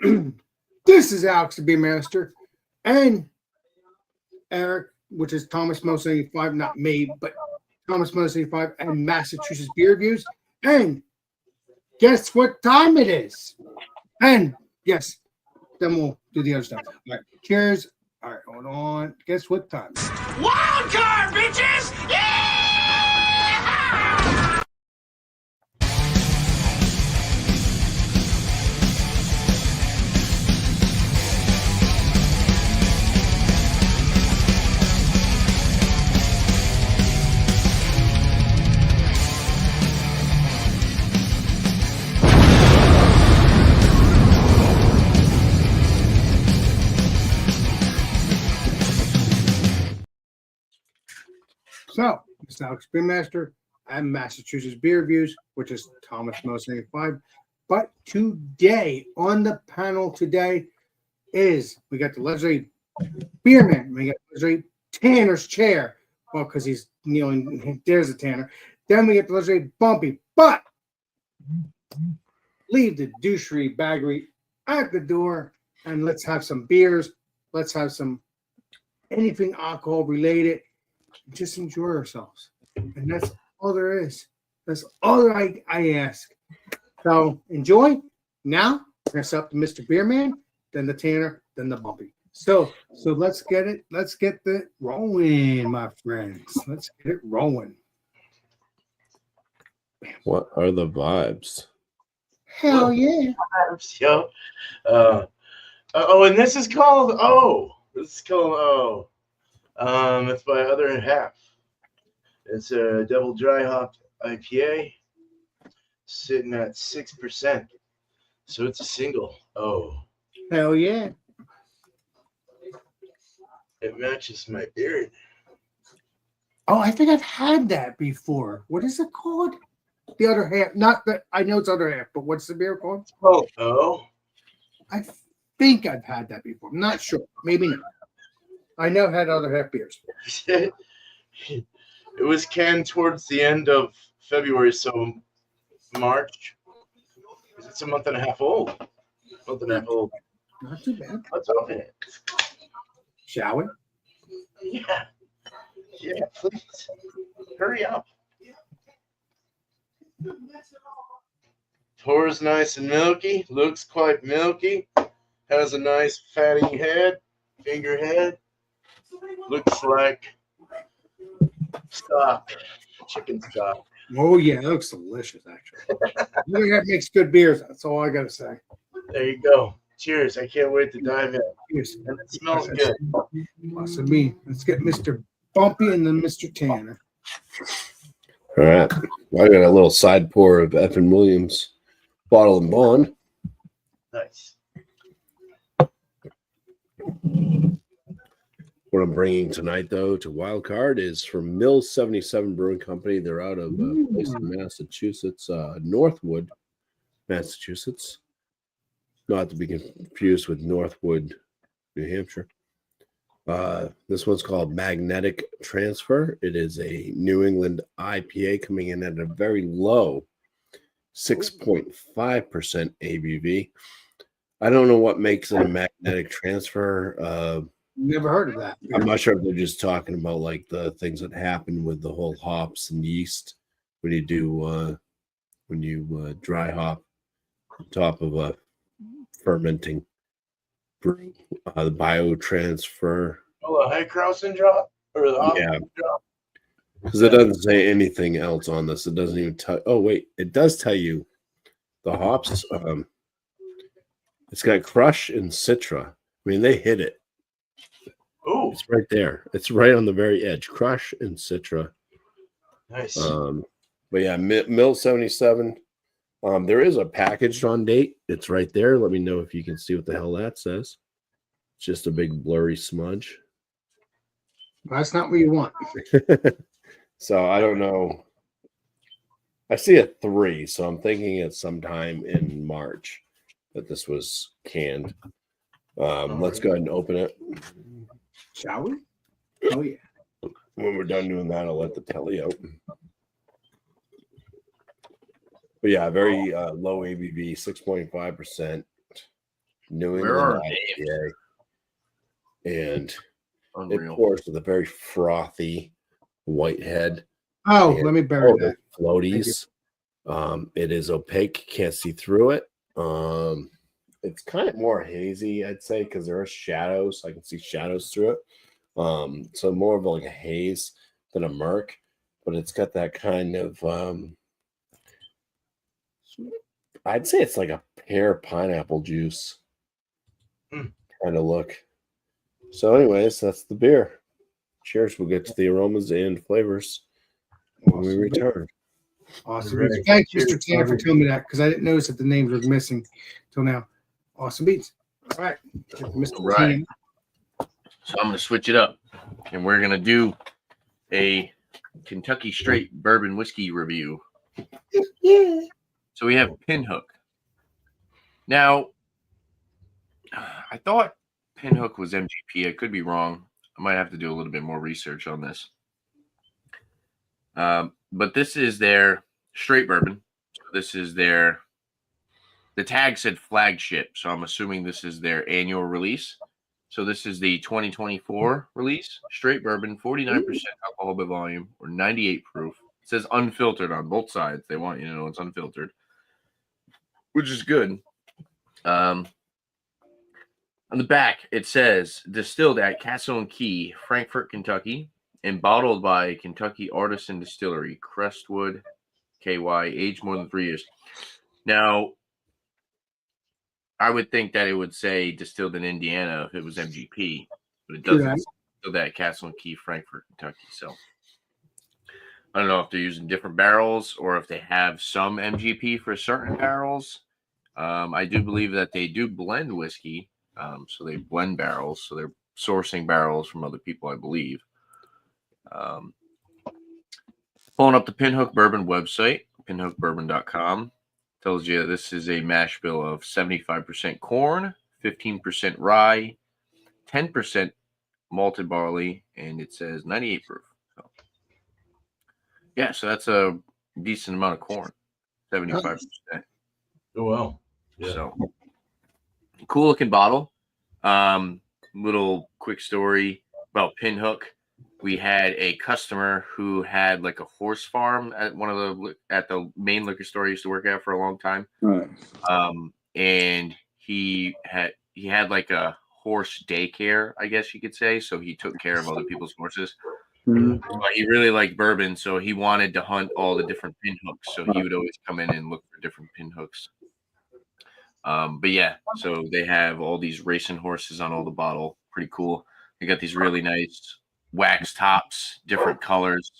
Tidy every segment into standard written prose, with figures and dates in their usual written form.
This is Alex the Beer Master and Eric, which is Thomas Most 85, not me, but Thomas Most 85 and Massachusetts Beer Reviews. And guess what time it is? And yes, then we'll do the other stuff. All right, cheers. All right, hold on. Guess what time? WildCard, bitches! Yeah! So, it's Alex Beer Master and Massachusetts Beer Reviews, which is Thomas Most 85. But today, on the panel today, is we got the legendary Beerman. We got the legendary Tanner's Chair. Well, because he's kneeling. There's a Tanner. Then we get the legendary Bumpy. But leave the douchery baggery at the door and let's have some beers. Let's have some anything alcohol related. Just enjoy ourselves. And that's all there is. That's all I ask. So enjoy. Now, it's up to Mr. Beerman, then the Tanner, then the Bumpy. So let's get it. Let's get the rolling, my friends. Let's get it rolling. What are the vibes? Hell yeah. Yo. And this is called it's by Other Half. It's a double dry hopped IPA sitting at 6%. So it's a single. Oh. Hell yeah. It matches my beard. Oh, I think I've had that before. What is it called? The Other Half. Not that I know it's Other Half, but what's the beer called? Oh. I think I've had that before. I'm not sure. Maybe not. I know I've had Other Half beers. It was canned towards the end of February, so March. It's a month and a half old. Not too bad. Let's open it. Shall we? Yeah. Yeah, please. Hurry up. Pours nice and milky. Looks quite milky. Has a nice fatty head. Finger head. Looks like stock. Chicken stock. Oh, yeah. That looks delicious, actually. Other Half makes good beers. That's all I got to say. There you go. Cheers. I can't wait to dive in. Cheers. And it smells good. Awesome. Me. Let's get Mr. Bumpy and then Mr. Tanner. All right. I got a little side pour of Evan Williams Bottle and Bond. Nice. What I'm bringing tonight, though, to WildCard is from Mill 77 Brewing Company. They're out of a place in Massachusetts, Northwood, Massachusetts. Not to be confused with Northwood, New Hampshire. This one's called Magnetic Transfer. It is a New England IPA coming in at a very low 6.5% ABV. I don't know what makes it a magnetic transfer. Never heard of that. I'm not sure if they're just talking about like the things that happen with the whole hops and yeast when you do dry hop on top of a fermenting brew, the biotransfer. Oh, the high Krausen drop or the hop drop? Because it doesn't say anything else on this. It doesn't even tell. Oh wait, it does tell you the hops. It's got Crush and Citra. I mean, they hit it. Oh, it's right there. It's right on the very edge. Crush and Citra. Nice. But yeah, Mill 77. There is a packaged on date. It's right there. Let me know if you can see what the hell that says. It's just a big blurry smudge. That's not what you want. So I don't know. I see a 3, so I'm thinking it's sometime in March that this was canned. Let's go ahead and open it. Shall we? Oh, yeah. When we're done doing that, I'll let the telly out. But yeah, very low ABV, 6.5%. New Where are England they? IPA. And it Unreal. pours with a very frothy white head. Oh, And let me bury the that. floaties. It is opaque, can't see through it. It's kind of more hazy, I'd say, because there are shadows. I can see shadows through it. So more of like a haze than a murk, but it's got that kind of I'd say it's like a pear pineapple juice kind of look. So, anyways, that's the beer. Cheers. We'll get to the aromas and flavors when we return. Awesome Right. beats. Thanks, Cheers, Mr. Tanner, for Bobby. telling me that because I didn't notice that the names were missing till now. Awesome beats. All right. Mr. Right. Tanner. So I'm going to switch it up, and we're going to do a Kentucky Straight Bourbon Whiskey review. Yeah. So we have Pinhook. Now, I thought Pinhook was MGP. I could be wrong. I might have to do a little bit more research on this. But this is their straight bourbon. So this is the tag said flagship. So I'm assuming this is their annual release. So this is the 2024 release. Straight bourbon, 49% alcohol by volume or 98 proof. It says unfiltered on both sides. They want you to know it's unfiltered, which is good. On the back, it says distilled at Castle and Key, Frankfort, Kentucky, and bottled by Kentucky Artisan Distillery, Crestwood, KY, aged more than 3 years. Now, I would think that it would say distilled in Indiana if it was MGP, but it doesn't. Right. Distilled at Castle and Key, Frankfort, Kentucky. So I don't know if they're using different barrels or if they have some MGP for certain barrels. I do believe that they do blend whiskey. So they blend barrels. So they're sourcing barrels from other people, I believe. Pulling up the Pinhook Bourbon website, pinhookbourbon.com, tells you this is a mash bill of 75% corn, 15% rye, 10% malted barley, and it says 98 proof. So, yeah, so that's a decent amount of corn, 75%. Oh, wow. Yeah. So cool looking bottle. Little quick story about Pinhook. We had a customer who had like a horse farm at the main liquor store I used to work at for a long time. Right. And he had like a horse daycare, I guess you could say. So he took care of other people's horses. Mhm. But he really liked bourbon, so he wanted to hunt all the different Pinhooks. So he would always come in and look for different Pinhooks. But yeah, so they have all these racing horses on all the bottle. Pretty cool. They got these really nice wax tops, different colors.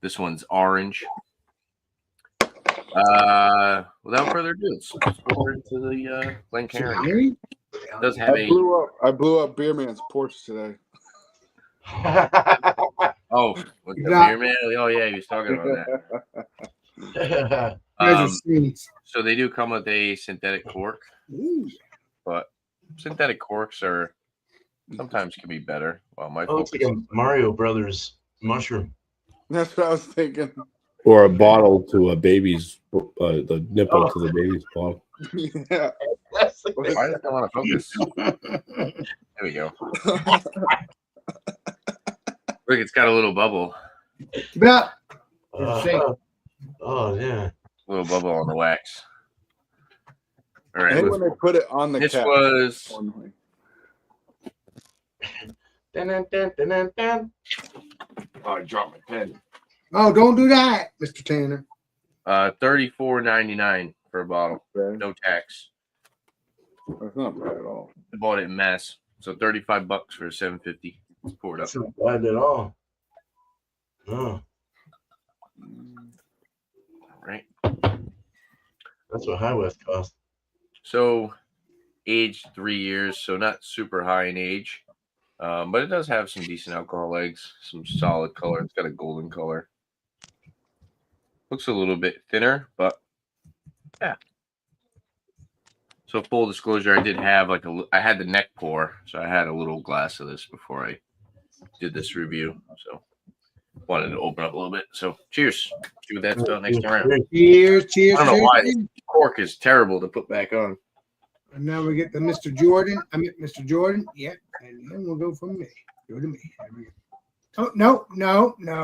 This one's orange. Without further ado, let's go into the Glencairn. It does have I blew up Beer Man's Porsche today. with the beer man. Oh yeah, he was talking about that. So they do come with a synthetic cork, but synthetic corks are sometimes can be better. Well, my It's like a Mario Brothers mushroom. That's what I was thinking. Or a bottle to a baby's, the nipple to the baby's bottle. Yeah. Why does it want to focus? There we go. Look, it's got a little bubble. Keep it up. Oh yeah. Little bubble on the wax. All right. I hate when they put it on the This cap. was Dun, dun, dun, dun, dun, dun. oh, I dropped my pen. Oh, don't do that, Mr. Tanner. $34.99 for a bottle. Okay. No tax. That's not bad at all. I bought it in mass. So $35 for $7.50. Let's pour it up. That's not bad at all. Oh, All right. that's what High West cost. So aged 3 years, so not super high in age. But it does have some decent alcohol legs, some solid color. It's got a golden color. Looks a little bit thinner, but yeah. So full disclosure, I did have I had the neck pour, so I had a little glass of this before I did this review. So wanted to open up a little bit. So cheers. See what that's about next time around. Cheers, cheers, I don't know cheers. why this cork is terrible to put back on. And now we get the Mr. Jordan. I mean, Mr. Jordan. Yeah. And then we'll go from me. Go to me. There we go. Oh, no.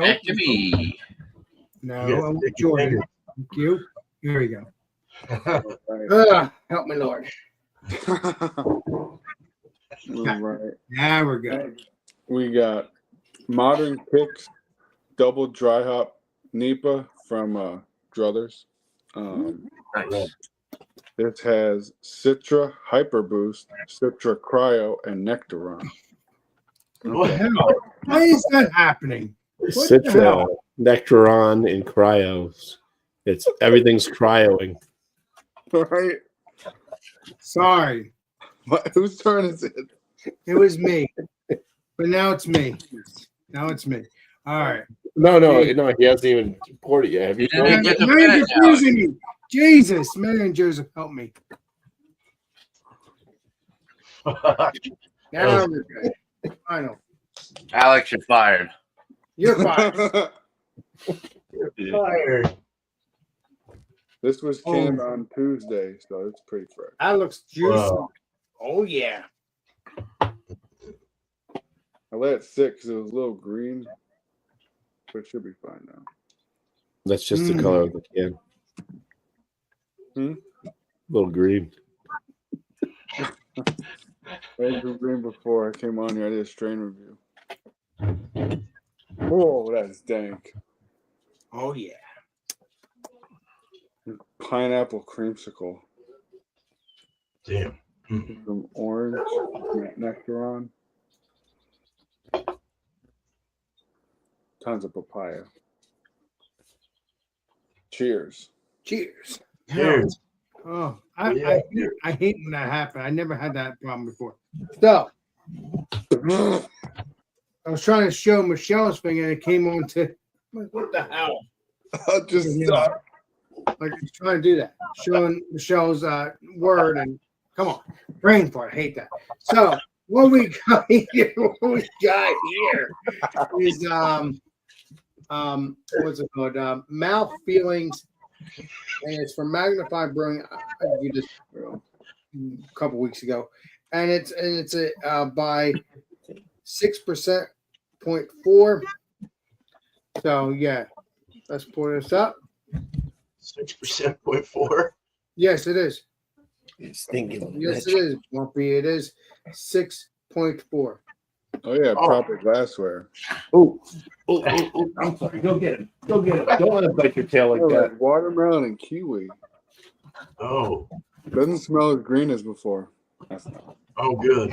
Back to me. No, You I got want sticky Jordan. fingers. Thank you. Here we go. Right. Help me, Lord. All right. Now we're good. We got Modern Kicks Double Dry Hop Nipa from Druthers. Nice. This has Citra Hyper Boost, Citra Cryo, and Nectaron. What the hell? Why is that happening? What the Citra, hell? Nectaron, and Cryos. Everything's cryoing. Right? Sorry. Whose turn is it? It was me. But now it's me. Now it's me. All right. No, he hasn't even poured it yet. Have you? Yeah, poured it? get the Now you're pen out. confusing me. Jesus, Mary and Joseph, help me. Now we're good. Final. Alex, you're fired. You're fine. Fired. This was canned on Tuesday, so it's pretty fresh. That looks juicy. Wow. Oh, yeah. I let it sit because it was a little green, but it should be fine now. That's just the color of the can. A little green. I had the green before I came on here. I did a strain review. Oh, that's dank. Oh, yeah. Pineapple creamsicle. Damn. Some orange nectaron. Tons of papaya. Cheers. Cheers. Cheers. Oh, Yeah. I hate when that happened. I never had that problem before. So, I was trying to show Michelle's thing and it came on to, like, what the hell? I'll just stop. Like, he's trying to do that. Showing Michelle's word and come on, brain fart. I hate that. So, what we got here, is what's it called? Mouth Feelings, and it's from Magnified Brewing. I reviewed this a couple weeks ago, and it's by 6.4. So yeah, let's pour this up. 6%.4. Yes, it is. It's thinking. Yes, it is. Bumpy. It is 6.4. Oh yeah, proper glassware. Oh, I'm sorry. Go get him. Go get him. Don't let him bite your tail like Oh, that. like watermelon and kiwi. Oh. Doesn't smell as green as before. That's not. Oh, good.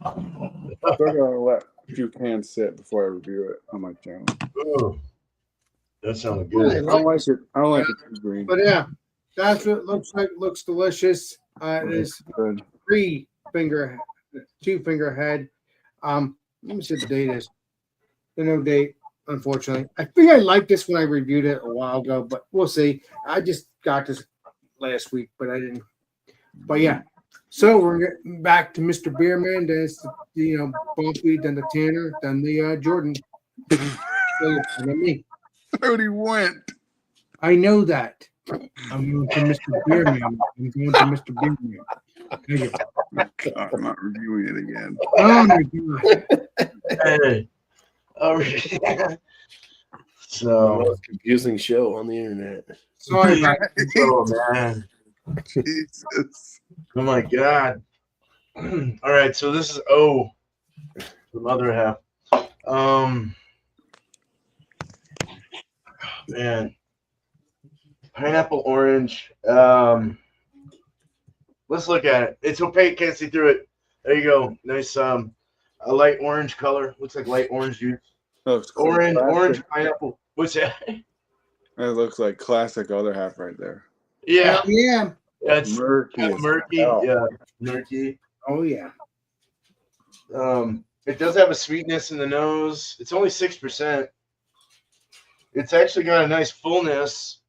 I'm still gonna let a few cans sit before I review it on my channel. Oh. That sounded Yeah, good. I don't like it. I don't like it too green. But yeah, that's what it looks like. Looks delicious. It is Good. 2-finger head. Let me see what the date is. There's no date, unfortunately. I think I liked this when I reviewed it a while ago, but we'll see. I just got this last week, but I didn't. But yeah. So we're getting back to Mr. Beerman. There's the Bumpy, then the Tanner, then the Jordan. So, and then me. I already went. I know that. I'm going to Mr. Beerman. I'm going to Mr. Beerman. There you go. I'm not reviewing it again. Oh my God. Hey. Oh, The so, most confusing show on the internet. Sorry about oh man. Jesus. Oh my God. All right, so this is the other half. Man. Pineapple orange. Let's look at it. It's opaque, can't see through it. There you go. Nice a light orange color. Looks like light orange juice. Looks Orange classic. pineapple. What's that? It looks like classic other half right there. Yeah. Yeah. That's Murky. as murky. hell. Yeah. Murky. Oh yeah. It does have a sweetness in the nose. It's only 6%. It's actually got a nice fullness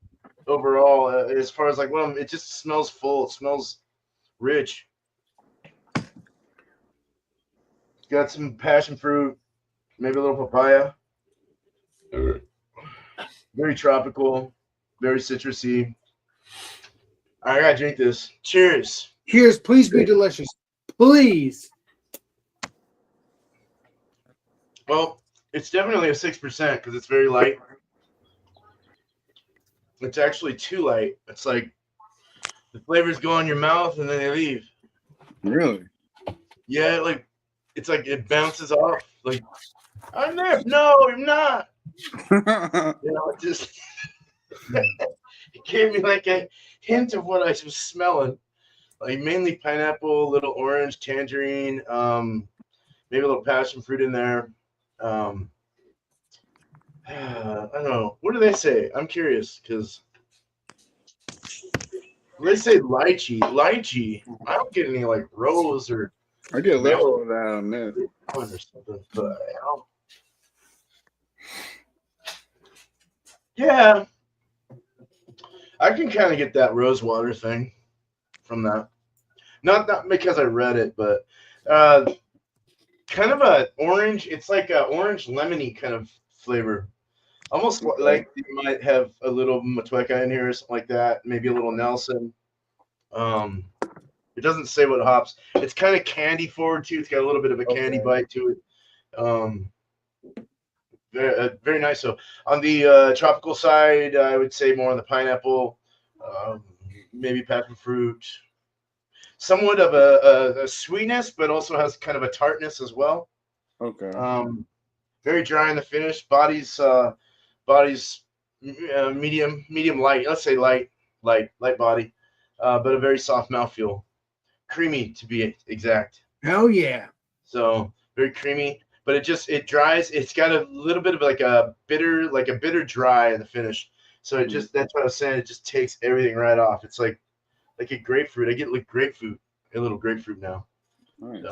overall. As far as like, well, it just smells full. It smells rich. It's got some passion fruit, maybe a little papaya. Very tropical, very citrusy. I gotta drink this. Cheers. Cheers. Please be delicious. Please. Well, it's definitely a 6% because it's very light. It's actually too light. It's like the flavors go in your mouth and then they leave. Really? Yeah, like it's like it bounces off. Like I'm there. No, I'm not. You know, it just it gave me like a hint of what I was smelling. Like mainly pineapple, a little orange, tangerine, maybe a little passion fruit in there. I don't know. What do they say? I'm curious because they say lychee. Lychee. I don't get any like rose or I get a little of that on this. or something, but yeah, I can kind of get that rose water thing from that. Not because I read it, but kind of a orange. It's like a orange lemony kind of flavor. Almost like you might have a little Matueka in here or something like that. Maybe a little Nelson. It doesn't say what hops. It's kind of candy forward too. It's got a little bit of a candy bite to it. Very nice. So on the tropical side, I would say more on the pineapple, maybe passion fruit. Somewhat of a sweetness, but also has kind of a tartness as well. Okay. Very dry in the finish. Body's medium light. Let's say light body, but a very soft mouthfeel. Creamy to be exact. Hell yeah. So very creamy, but it dries. It's got a little bit of like a bitter dry in the finish. So it just that's what I was saying. It just takes everything right off. It's like a grapefruit. I get like a little grapefruit now. Nice.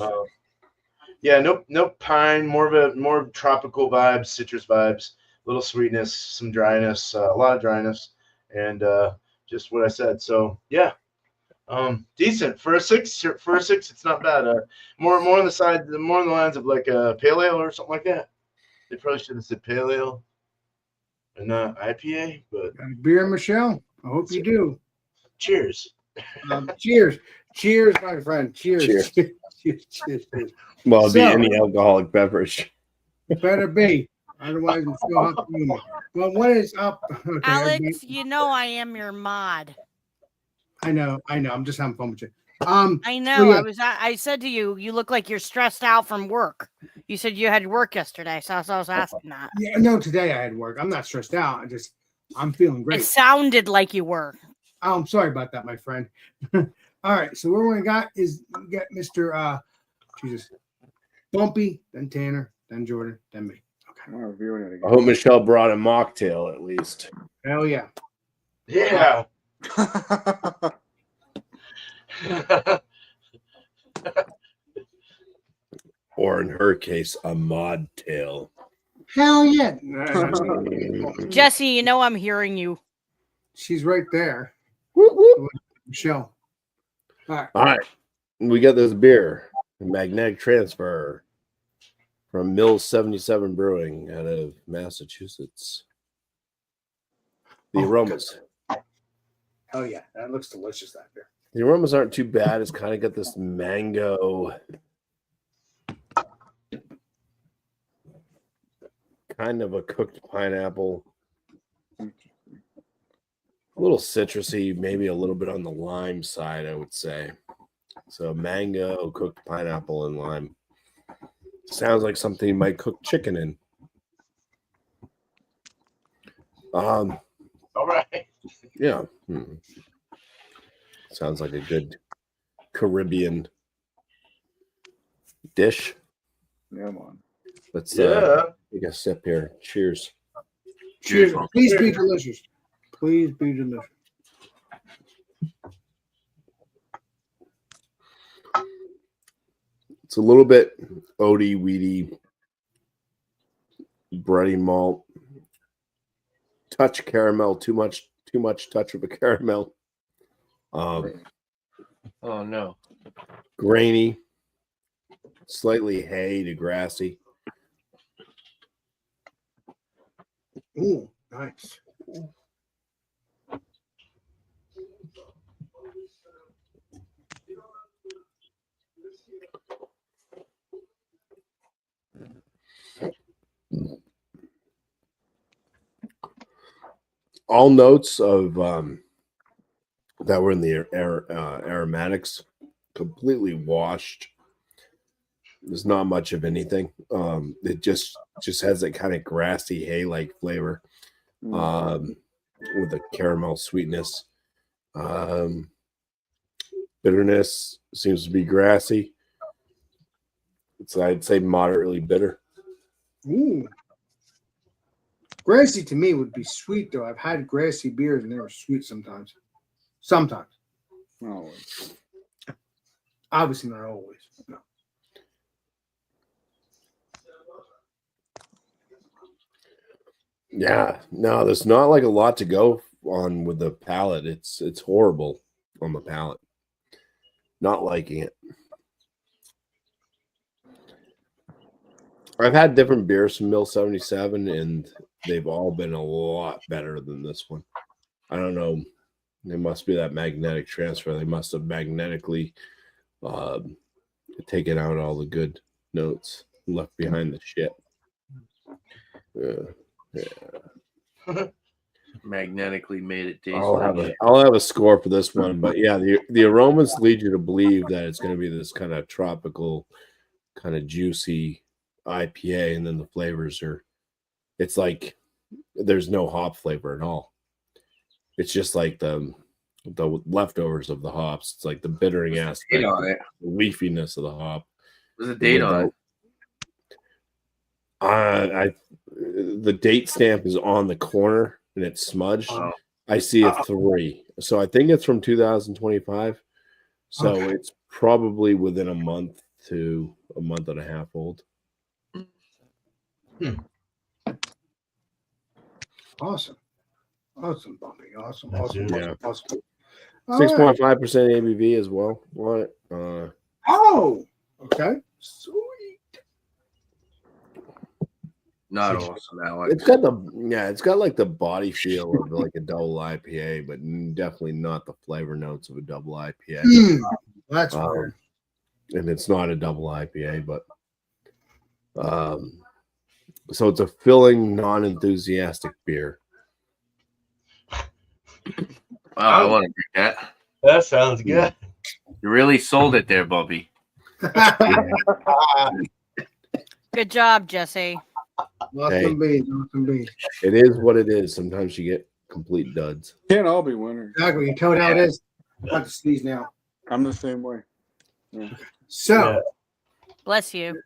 Yeah, no pine, more tropical vibes, citrus vibes, little sweetness, some dryness, a lot of dryness, and just what I said. So yeah, decent for a six. It's not bad. More on the side, more on the lines of like a pale ale or something like that. They probably should have said pale ale and not IPA. But Got a beer, Michelle? I hope you do. cheers. Cheers. Cheers, my friend. Cheers. Cheers. Cheers. Cheers. Well, it'd be So- any alcoholic beverage. Better be. Otherwise, I'm still up to you. Well, what is up? Okay, Alex, you know I am your mod. I know. I'm just having fun with you. I know. yeah. I said to you, you look like you're stressed out from work. You said you had work yesterday, so I was asking that. Yeah, no, today I had work. I'm not stressed out. I'm feeling It great. sounded like you were. Oh, I'm sorry about that, my friend. All right, so what we got is we got Mr. Jesus, Bumpy, then Tanner, then Jordan, then me. Okay. I'm reviewing it I again. hope Michelle brought a mocktail at least. Hell yeah. Yeah. Or in her case, a mod tail. Hell yeah. Jesse, you know I'm hearing you. She's right there. Michelle. All right. All right. We got this beer, magnetic transfer from Mills 77 Brewing out of Massachusetts. The aromas. Hell yeah. That looks delicious, that beer. The aromas aren't too bad. It's kind of got this mango, kind of a cooked pineapple, a little citrusy, maybe a little bit on the lime side, I would say. So mango, cooked pineapple, and lime. Sounds like something you might cook chicken in. All right. Yeah. Sounds like a good Caribbean dish. Yeah, man. Let's Yeah. take a sip here. Cheers. Cheers. Cheers. Please be delicious. Please be delicious. It's a little bit oaty, weedy, bready malt. Touch caramel, too much touch of a caramel. Oh no. Grainy, slightly hay to grassy. Ooh, nice. all notes of that were in the aromatics completely washed. There's not much of anything. It just has that kind of grassy hay-like flavor with a caramel sweetness. Bitterness seems to be grassy. I'd say moderately bitter. Ooh. Grassy to me would be sweet, though. I've had grassy beers and they were sweet sometimes. Sometimes. Oh, Obviously not always. No. Yeah, no, there's not like a lot to go on with the palate. It's horrible on the palate. Not liking it. I've had different beers from Mill 77, and they've all been a lot better than this one. I don't know. It must be that magnetic transfer. They must have magnetically taken out all the good notes, left behind the shit. Yeah. Magnetically made it taste. I'll have a score for this one, but yeah, the aromas lead you to believe that it's going to be this kind of tropical, kind of juicy IPA, and then the flavors it's like there's no hop flavor at all. It's just like the leftovers of the hops. It's like the bittering aspect, the leafiness of the hop. There's a date on it. The date stamp is on the corner and it's smudged. Oh. I see a 3, so I think it's from 2025. So it's probably within a month to a month and a half old. Awesome, Bumpy. Awesome. Yeah. Awesome. 6.5% ABV as well. What? Oh, okay. Sweet. Not awesome, Alex. It's got like the body feel of like a double IPA, but definitely not the flavor notes of a double IPA. That's weird. And it's not a double IPA, but so it's a filling, non-enthusiastic beer. Wow, I want to drink that. That sounds good. You really sold it there, Bubby. Good job, Jesse. Awesome beans. It is what it is. Sometimes you get complete duds. can't all be winners. Exactly. You tell it how it is. I have to sneeze now. I'm the same way. Yeah. So Bless you.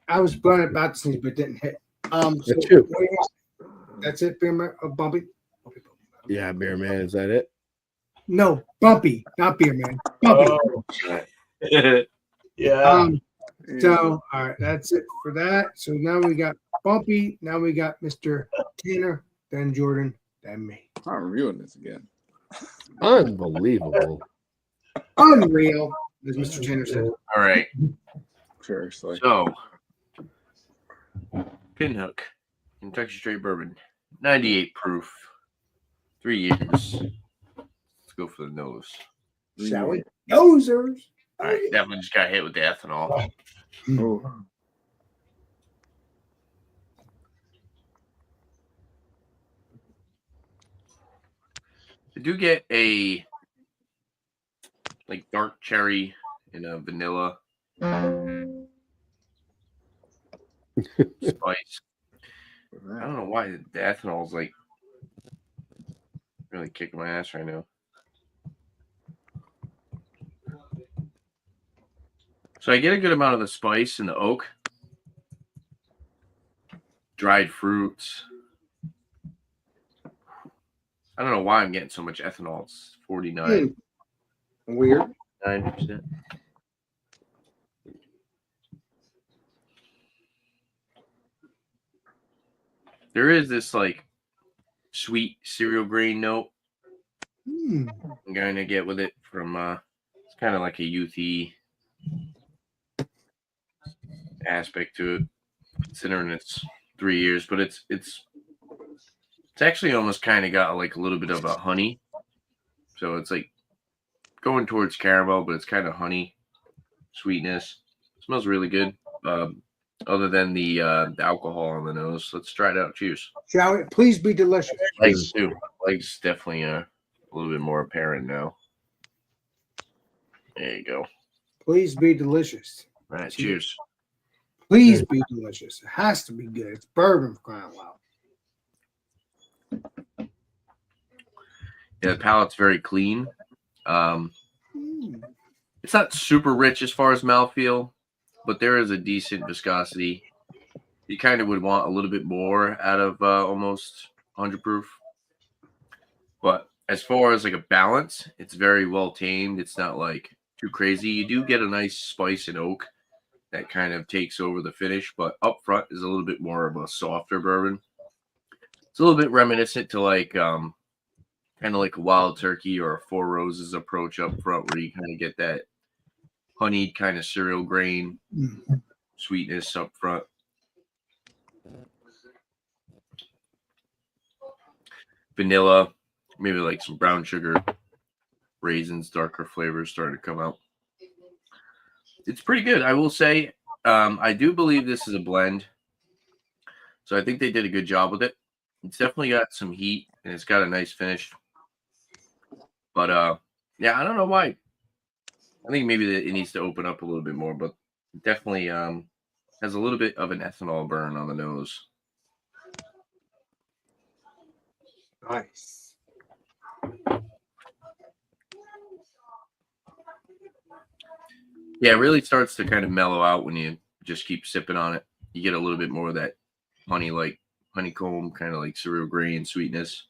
I was about to sneeze, but didn't hit. So That's true. That's it, Beer Bumpy. Yeah, Beer Man, is that it? No, Bumpy, not Beer Man. Bumpy. Yeah. So all right, that's it for that. So now we got Bumpy. Now we got Mr. Tanner, then Jordan, then me. I'm reviewing this again. Unbelievable. Unreal, as Mr. Tanner said. All right. Seriously. So, Pinhook, Kentucky Straight Bourbon, 98 proof, 3 years. Let's go for the nose. Shall we? Nosers. All right, definitely just got hit with the ethanol. Oh. I do get a like dark cherry and a vanilla spice. I don't know why the ethanol is like really kicking my ass right now. So I get a good amount of the spice and the oak, dried fruits. I don't know why I'm getting so much ethanol. It's 49. Weird. 9%. There is this like sweet cereal grain note I'm going to get with it from it's kind of like a youthy aspect to it, considering it's 3 years, but it's actually almost kind of got like a little bit of a honey, so it's like going towards caramel, but it's kind of honey sweetness. It smells really good. Other than the alcohol on the nose, let's try it out. Cheers. Shall we? Please be delicious. Thanks too. Legs definitely a little bit more apparent now. There you go. Please be delicious. All right, cheers. Please be delicious. It has to be good. It's bourbon for crying out loud. Yeah, the palate's very clean. Mm. It's not super rich as far as mouthfeel, but there is a decent viscosity. You kind of would want a little bit more out of almost 100 proof. But as far as like a balance, it's very well tamed. It's not like too crazy. You do get a nice spice and oak that kind of takes over the finish, but up front is a little bit more of a softer bourbon. It's a little bit reminiscent to like kind of like a Wild Turkey or a Four Roses approach up front, where you kind of get that honeyed kind of cereal grain sweetness up front. Vanilla, maybe like some brown sugar, raisins, darker flavors starting to come out. It's pretty good, I will say. I do believe this is a blend, so I think they did a good job with it. It's definitely got some heat, and it's got a nice finish. But yeah, I don't know why. I think maybe it needs to open up a little bit more, but it definitely has a little bit of an ethanol burn on the nose. Nice. Yeah, it really starts to kind of mellow out when you just keep sipping on it. You get a little bit more of that honeycomb, kind of like cereal grain sweetness.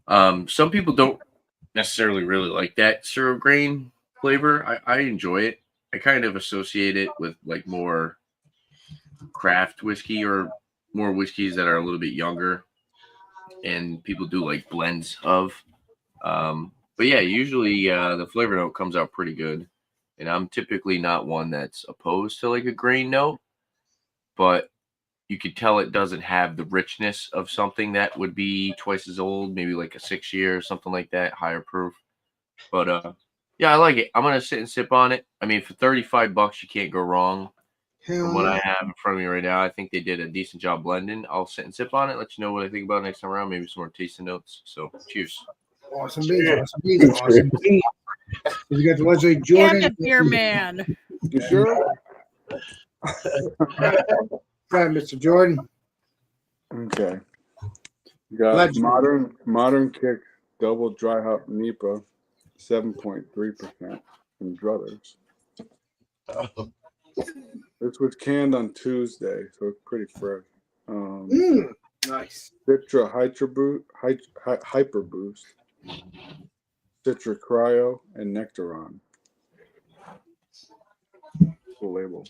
Some people don't necessarily really like that cereal grain flavor. I enjoy it. I kind of associate it with like more craft whiskey or more whiskeys that are a little bit younger, and people do like blends of. But yeah, usually the flavor note comes out pretty good, and I'm typically not one that's opposed to like a grain note, but you could tell it doesn't have the richness of something that would be twice as old, maybe like a 6 year or something like that, higher proof. But yeah, I like it. I'm gonna sit and sip on it. I mean, for $35, you can't go wrong. From what I have in front of me right now, I think they did a decent job blending. I'll sit and sip on it, let you know what I think about it next time around, maybe some more tasting notes. So cheers. Awesome beans, awesome beans, awesome beans. We got the legendary Jordan. And a beer man. You sure? Go ahead, Mr. Jordan. Okay. You got Legendary. modern kick double dry hop NEPA, 7.3% from Druthers. This was canned on Tuesday, so it's pretty fresh. Nice. Citra Hyper Boost, Citra Cryo, and Nectaron. Cool label.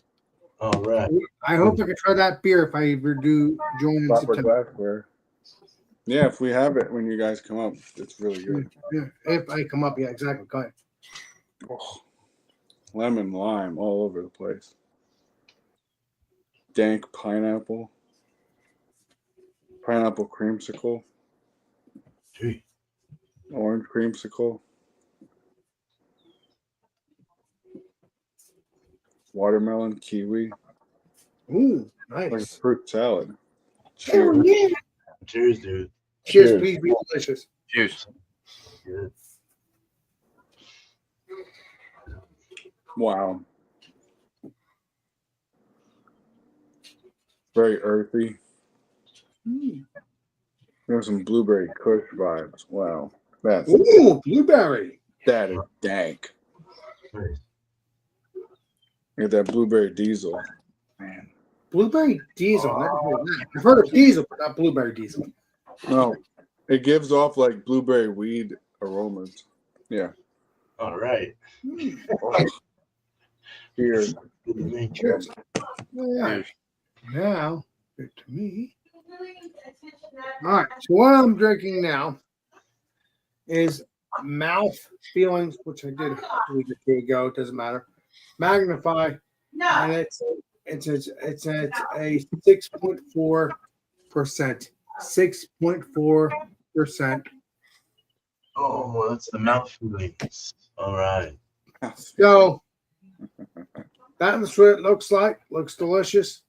All right. I hope I can try that beer if I ever do join in Proper September. glassware. Yeah, if we have it when you guys come up, it's really good. Yeah, if I come up, yeah, exactly. Go ahead. Oh, lemon, lime, all over the place. Dank pineapple. Pineapple creamsicle. Gee. Orange creamsicle. Watermelon, kiwi. Ooh, Like a nice. fruit salad. Oh, Cheers. yeah. Cheers, dude. Cheers, please be delicious. Cheers. Good. Wow. Very earthy. There's some blueberry kush vibes. Wow. Ooh, blueberry. That is dank. Nice. Get that blueberry diesel. Man. Blueberry diesel. Never heard of that. I've heard of diesel, but not blueberry diesel. No, it gives off like blueberry weed aromas. Yeah. All right. Cheers. Good to me. Cheers. All right. Now, good to me. All right. So what I'm drinking now is Mouth Feelings, which I did a week or two ago. It doesn't matter. Magnify, and it's a 6.4%. 6.4%. Oh, well, that's the mouth feelings. All right. So that's what it looks like. Looks delicious.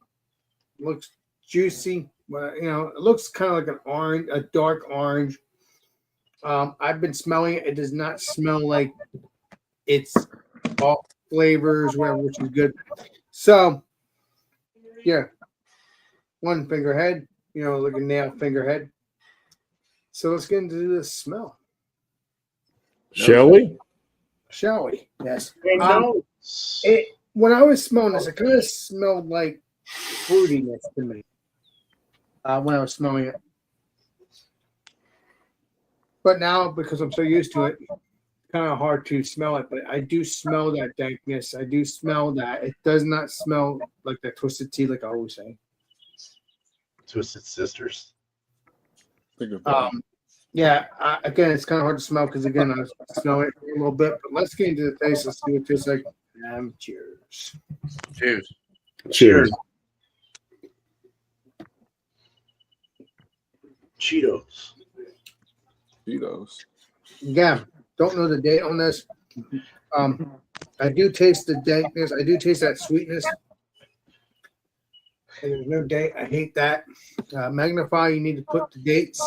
Looks juicy. Well, it looks kind of like an orange, a dark orange. I've been smelling it. It does not smell like it's all flavors, whatever, which is good. So, yeah, one finger head, like a nail finger head. So let's get into this smell, Shall we? shall we? Yes. No. When I was smelling this, it kind of smelled like fruitiness to me when I was smelling it. But now, because I'm so used to it, kind of hard to smell it. But I do smell that dankness. I do smell that. It does not smell like that twisted tea, like I always say. Twisted Sisters. Yeah. Again, it's kind of hard to smell because again, I smell it a little bit. But let's get into the taste. Let's see what it tastes like. Cheers. Cheers. Cheers. Cheetos. Yeah, don't know the date on this. I do taste the dankness. I do taste that sweetness. And there's no date. I hate that. Magnify, you need to put the dates.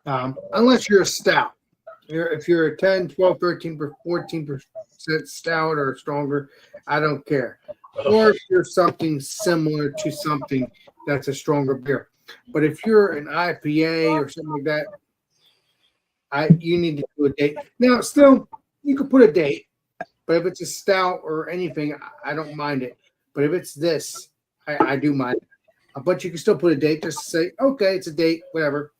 Unless you're a stout. If you're a 10, 12, 13, 14% stout or stronger, I don't care. Or if you're something similar to something that's a stronger beer. But if you're an IPA or something like that, you need to do a date. Now, still, you could put a date, but if it's a stout or anything, I don't mind it. But if it's this, I do mind it. But you can still put a date just to say, okay, it's a date, whatever.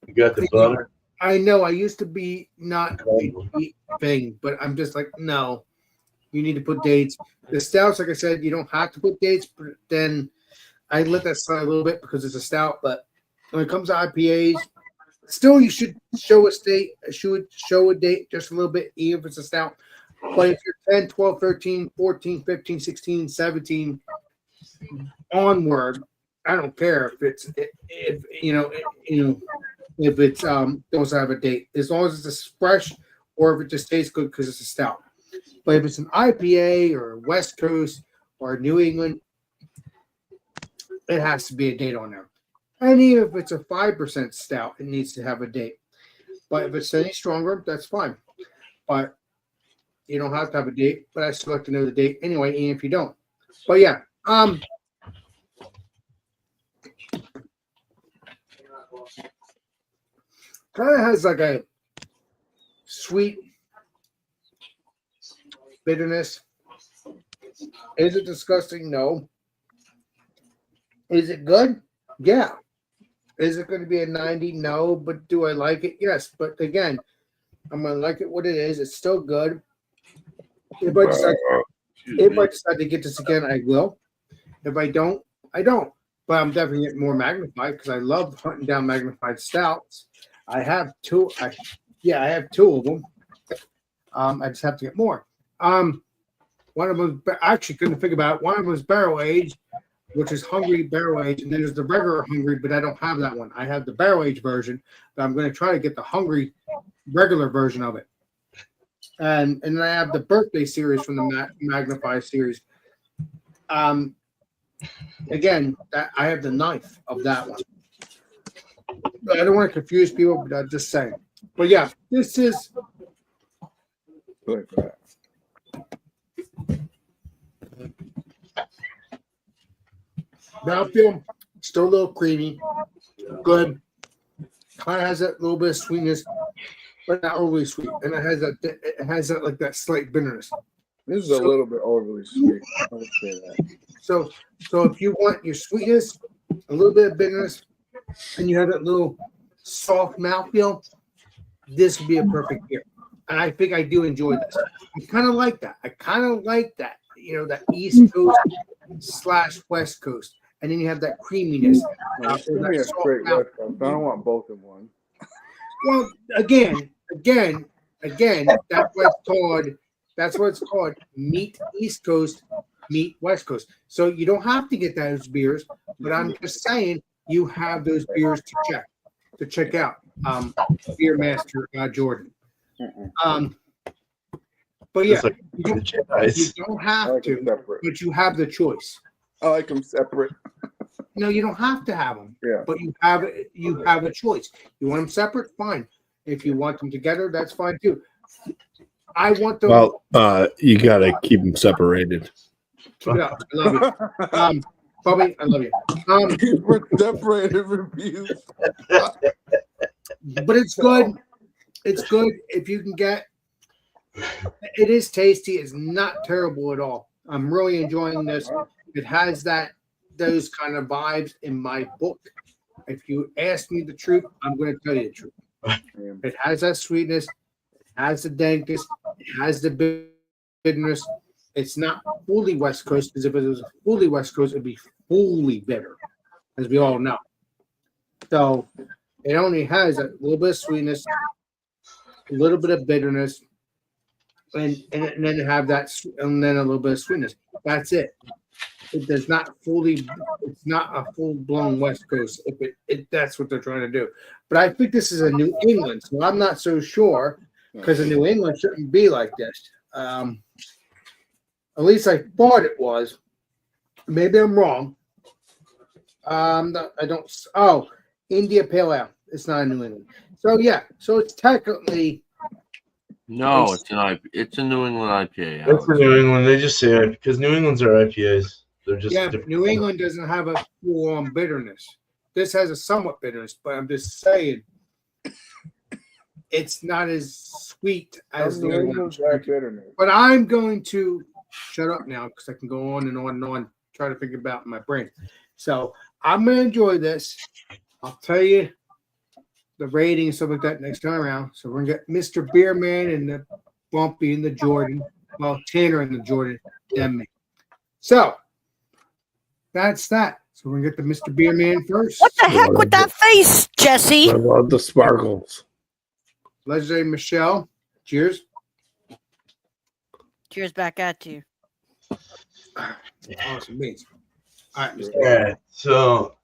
You got the butter. I know I used to be not a date thing, but I'm just like, no, you need to put dates. The stouts, like I said, you don't have to put dates, but then I let that slide a little bit because it's a stout. But when it comes to IPAs, still you should show a date, just a little bit, even if it's a stout. But if you're 10, 12, 13, 14, 15, 16, 17 onward, I don't care if it's if it's doesn't have a date, as long as it's fresh or if it just tastes good because it's a stout. But if it's an IPA or West Coast or New England, it has to be a date on there. And even if it's a 5% stout, it needs to have a date. But if it's any stronger, that's fine. But you don't have to have a date, but I still like to know the date anyway, even if you don't. But yeah, kind of has like a sweet bitterness. Is it disgusting? No. Is it good? Yeah. Is it going to be a 90? No. But do I like it? Yes. But again, I'm going to like it what it is. It's still good. If I decide to get this again, I will. If I don't, I don't. But I'm definitely getting more magnified because I love hunting down magnified stouts. I have two. I have two of them. I just have to get more. One of them, actually couldn't think about it. One of them is barrel aged, which is hungry barrel aged, and then there's the regular hungry, but I don't have that one. I have the barrel aged version, but I'm going to try to get the hungry regular version of it. And then I have the birthday series from the Magnify series. Again, I have the ninth of that one. I don't want to confuse people, but I'm just saying. But yeah, this is mouthfeel, still a little creamy, good. Kind of has that little bit of sweetness, but not overly sweet, and it has that like that slight bitterness. This is a little bit overly sweet. I would say that. So if you want your sweetness, a little bit of bitterness, and you have that little soft mouthfeel, this would be a perfect beer. And I think I do enjoy this. I kind of like that. That East Coast / West Coast. And then you have that creaminess. Give me a straight West Coast. I don't want both in one. Well, again, that's what it's called. Meet East Coast, meet West Coast. So you don't have to get those beers, but I'm just saying you have those beers to check out. Beer Master Jordan. But yeah, It's like you the don't, you Jedi's. don't I have like them to, separate. but you have the choice. I like them separate. No, you don't have to have them. Yeah. But you have a choice. You want them separate? Fine. If you want them together, that's fine too. I want them. Well, you gotta keep them separated. Keep it up. I love you. Bobby, I love you. Keep it separated reviews. But it's good. It's good if you can get. It is tasty. It's not terrible at all. I'm really enjoying this. It has those kind of vibes in my book. If you ask me the truth, I'm going to tell you the truth. It has that sweetness. It has the dankness. It has the bitterness. It's not fully West Coast, because if it was fully West Coast, it'd be fully bitter, as we all know. So it only has a little bit of sweetness, a little bit of bitterness, and then have that, and then a little bit of sweetness. That's it. It does not fully. It's not a full blown West Coast. If that's what they're trying to do. But I think this is a New England, so I'm not so sure, because a New England shouldn't be like this. At least I thought it was. Maybe I'm wrong. I don't. Oh, India Pale Ale. It's not a New England. So yeah. So it's technically. No, it's a New England IPA. That's for New England. They just say because New England's are IPAs. They're just Yeah, but different. New England doesn't have a full-on bitterness. This has a somewhat bitterness, but I'm just saying it's not as sweet as the other ones. bitterness. But I'm going to shut up now because I can go on and on and on, try to think about it in my brain. So I'm going to enjoy this. I'll tell you the rating and stuff like that next time around. So we're going to get Mr. Beerman and the Bumpy and the Jordan. Well, Tanner and the Jordan, then me. So that's that. So we're going to get the Mr. Beerman first. What the heck with that face, Jesse? I love the sparkles. Legendary Michelle. Cheers. Cheers back at you. Awesome beans. All right, Mr. Yeah. So,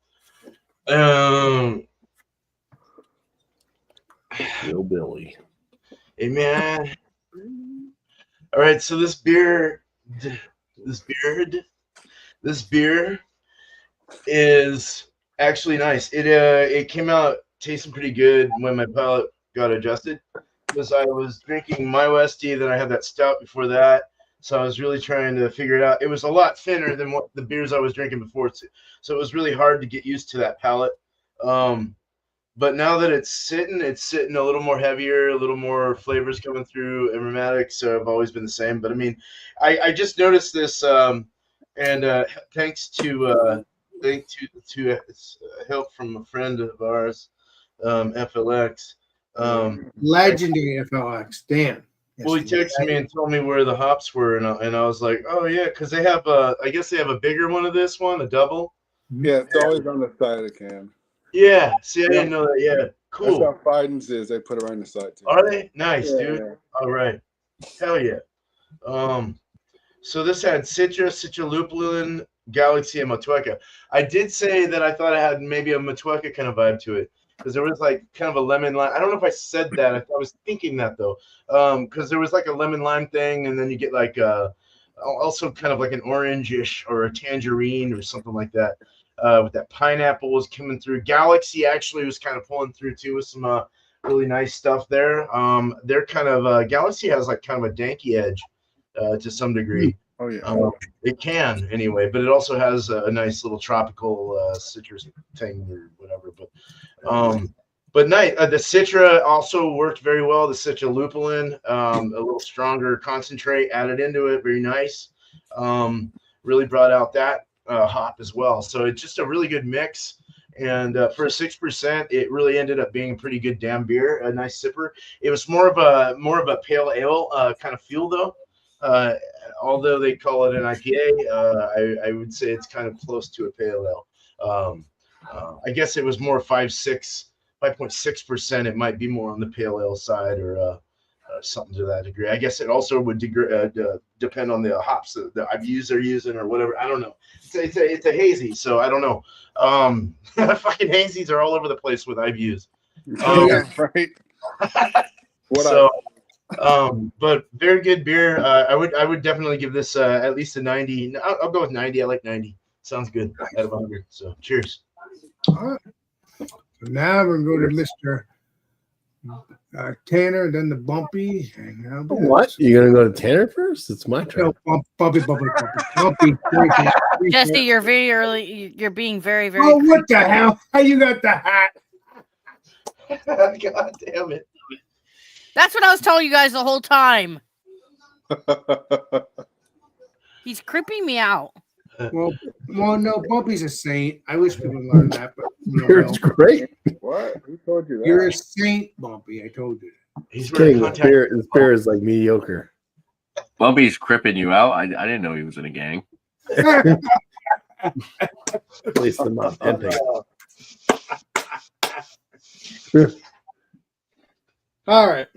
Yo, Billy. hey man. All right. So this beer is actually nice. It came out tasting pretty good when my palate got adjusted, because I was drinking my Westie, then I had that stout before that. So I was really trying to figure it out. It was a lot thinner than what the beers I was drinking before, so it was really hard to get used to that palate. But now that it's sitting a little more heavier, a little more flavors coming through. Aromatics have always been the same, but I mean, I just noticed this, and thanks to help from a friend of ours, FLX. Legendary FLX. Damn. Well, he texted me and told me where the hops were, and I was like, oh yeah, because they have I guess they have a bigger one of this one, a double. Yeah, it's always on the side of the can. Yeah, see, I didn't know that. Yeah, cool. That's how Biden's is. They put it right on the side too. Are they? Nice, Yeah, dude. yeah. All right. Hell yeah. So this had Citra, Citralupulin, Galaxy, and Motueka. I did say that I thought it had maybe a Motueka kind of vibe to it, because there was like kind of a lemon lime. I don't know if I said that. I was thinking that though, because there was like a lemon lime thing, and then you get like also kind of like an orange-ish or a tangerine or something like that. With that pineapple was coming through. Galaxy actually was kind of pulling through too with some really nice stuff there. They're kind of Galaxy has like kind of a danky edge to some degree. Oh yeah. It can anyway, but it also has a nice little tropical citrus thing or whatever. But nice. The Citra also worked very well. The Citra Lupulin, a little stronger concentrate added into it. Very nice. Really brought out that hop as well. So it's just a really good mix. And for a 6%, it really ended up being a pretty good damn beer, a nice sipper. It was more of a pale ale kind of feel though. Although they call it an IPA, I would say it's kind of close to a pale ale. I guess it was more 5.6%. It might be more on the pale ale side or something to that degree. I guess it also would depend on the hops that the IBUs they're using or whatever. I don't know. It's a hazy, so I don't know. Fucking hazies are all over the place with IBUs. Yeah, right. But very good beer. I would definitely give this at least a 90. I'll go with 90. I like 90. Sounds good out of 100. So cheers. All right. So now we're going to go to Mr. Tanner, then the Bumpy. And now What? You're gonna go to Tanner first? It's my turn. No, Bumpy. Bumpy. Jesse, you're being very, very. Oh, what the hell? How you got the hat? God damn it. That's what I was telling you guys the whole time. He's creeping me out. Well, no, Bumpy's a saint. I wish people learned that, but It's great. What? Who told you that? You're a saint, Bumpy. I told you. He's wearing Kidding. contact. His beer is like mediocre. Bumpy's cripping you out. I didn't know he was in a gang. At least I'm not tempting. All right.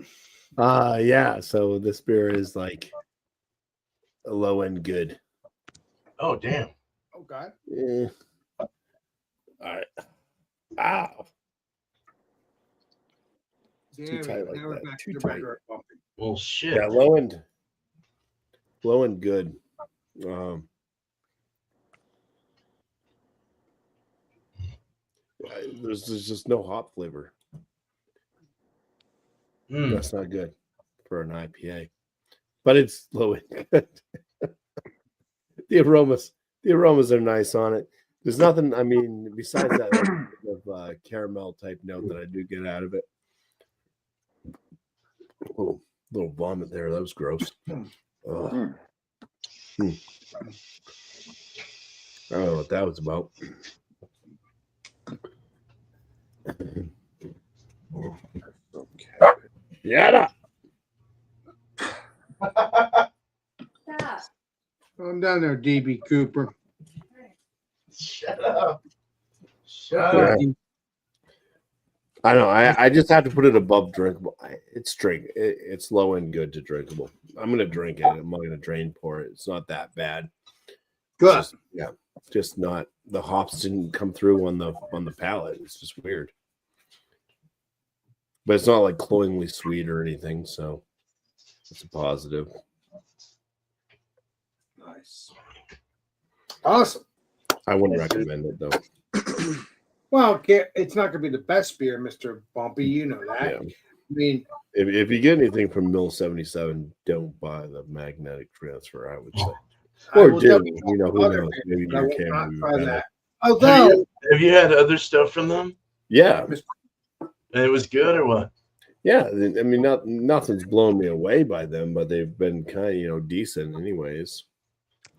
Yeah. So this beer is like a low end good. Oh, damn. Oh God. Yeah. All right. Ow. Damn it. tight like Now we're that. back Too to tight. regular Bumpy. Well, shit. Yeah, low end good. There's just no hop flavor. That's not good for an IPA, but it's low end good. the aromas are nice on it. There's nothing. I mean, besides that of caramel type note that I do get out of it. Oh, little vomit there. That was gross. Ugh. I don't know what that was about. Yeah. I'm down there, DB Cooper. Shut up. Yeah. I know. I just have to put it above drinkable. It's low and good to drinkable. I'm gonna drink it. I'm not gonna drain pour it. It's not that bad. Good. Just not the hops didn't come through on the palate. It's just weird. But it's not like cloyingly sweet or anything, so it's a positive. Nice. Awesome. I wouldn't recommend it though. Well, it's not going to be the best beer, Mr. Bumpy. You know that. Yeah. I mean, If you get anything from Mill 77, don't buy the magnetic transfer, I would say. I Or will do, definitely you know, who try other knows? beers, Maybe but I your will can not would be try better. that. Although, Have you had other stuff from them? Yeah. And it was good or what? Yeah. I mean, nothing's blown me away by them, but they've been kind of, decent anyways.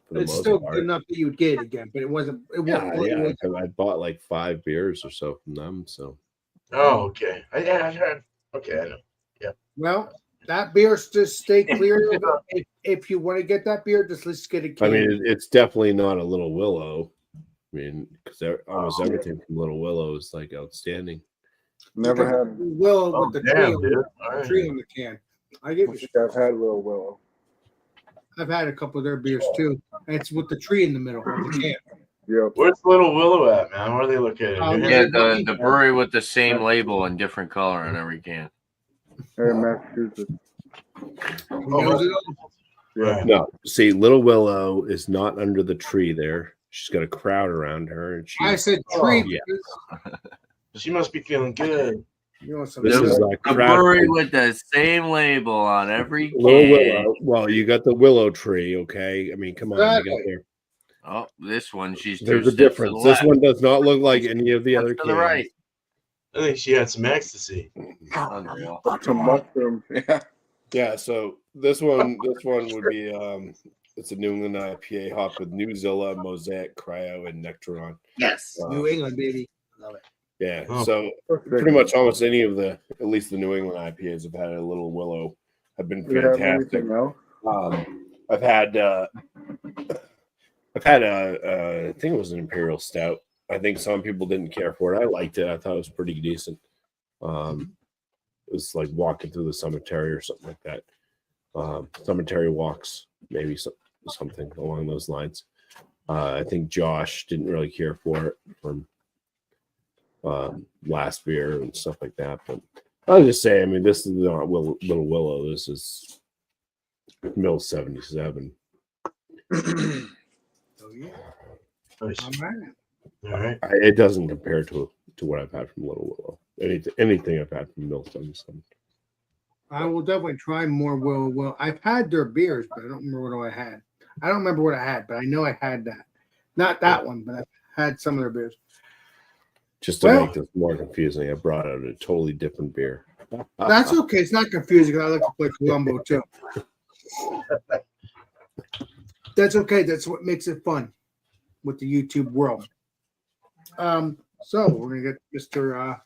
For the it's most still part. good enough that you would get it again, but it wasn't. It wasn't. Yeah. I bought like 5 beers or so from them. So. Oh, okay. I heard. Okay, I know. Yeah. Well, that beer's just stay clear. If you want to get that beer, just let's get a can. I mean, it's definitely not a Little Willow. I mean, because almost everything from Little Willow is like outstanding. Never had. Willow with the tree, Damn, dude. All right. tree on the can. I give I you. think I've had Little Willow. I've had a couple of their beers too. And it's with the tree in the middle of the can. Yep. Where's Little Willow at, man? Where are they located? Yeah, the brewery with the same label and different color on every can. Here in Massachusetts. He knows it all. Yeah. No, see, Little Willow is not under the tree there. She's got a crowd around her, and I said tree. yeah. because She must be feeling good. You want some This is The like A crowd. brewery with the same label on every Little can. Willow. Well, you got the willow tree, okay? I mean, come on, you got Exactly. there. Oh, this one, she's two There's a steps to difference. the This left, one does not look like any of the other to cans. the right. I think she had some ecstasy. Unreal. Some mushroom. Yeah. Yeah, so this one would be it's a New England IPA hop with New Zilla, Mosaic, Cryo, and Nectaron. Yes. New England, baby. Love it. Yeah, Oh. so pretty much almost any of at least the New England IPAs have had a Little Willow have been Do you have fantastic. anything else? I've had I think it was an Imperial Stout. I think some people didn't care for it. I liked it. I thought it was pretty decent. It was like walking through the cemetery or something like that. Cemetery walks, maybe something along those lines. I think Josh didn't really care for it from last beer and stuff like that, but I was just saying. I mean, this is not Little Willow. This is Mill 77. Oh yeah. Nice. All right. All right. It doesn't compare to what I've had from Little Willow. Anything I've had from Mill 77. I will definitely try more Will. I've had their beers, but I don't remember what I had. I don't remember what I had, but I know I had that. Not that one, but I've had some of their beers. Just to make this more confusing, I brought out a totally different beer. That's okay. It's not confusing. I like to play Columbo too. That's okay. That's what makes it fun with the YouTube world. So we're gonna get Mr.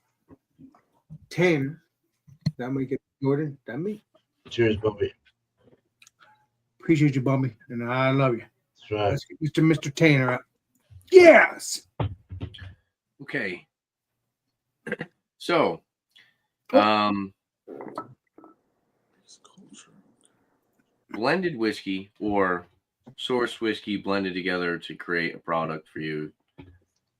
Tanner. Then we get Jordan. Then me. Cheers, Bobby. Appreciate you, Bumby, and I love you. That's right. Let's get Mr. Tanner up. Yes. Okay. So, blended whiskey or source whiskey blended together to create a product for you,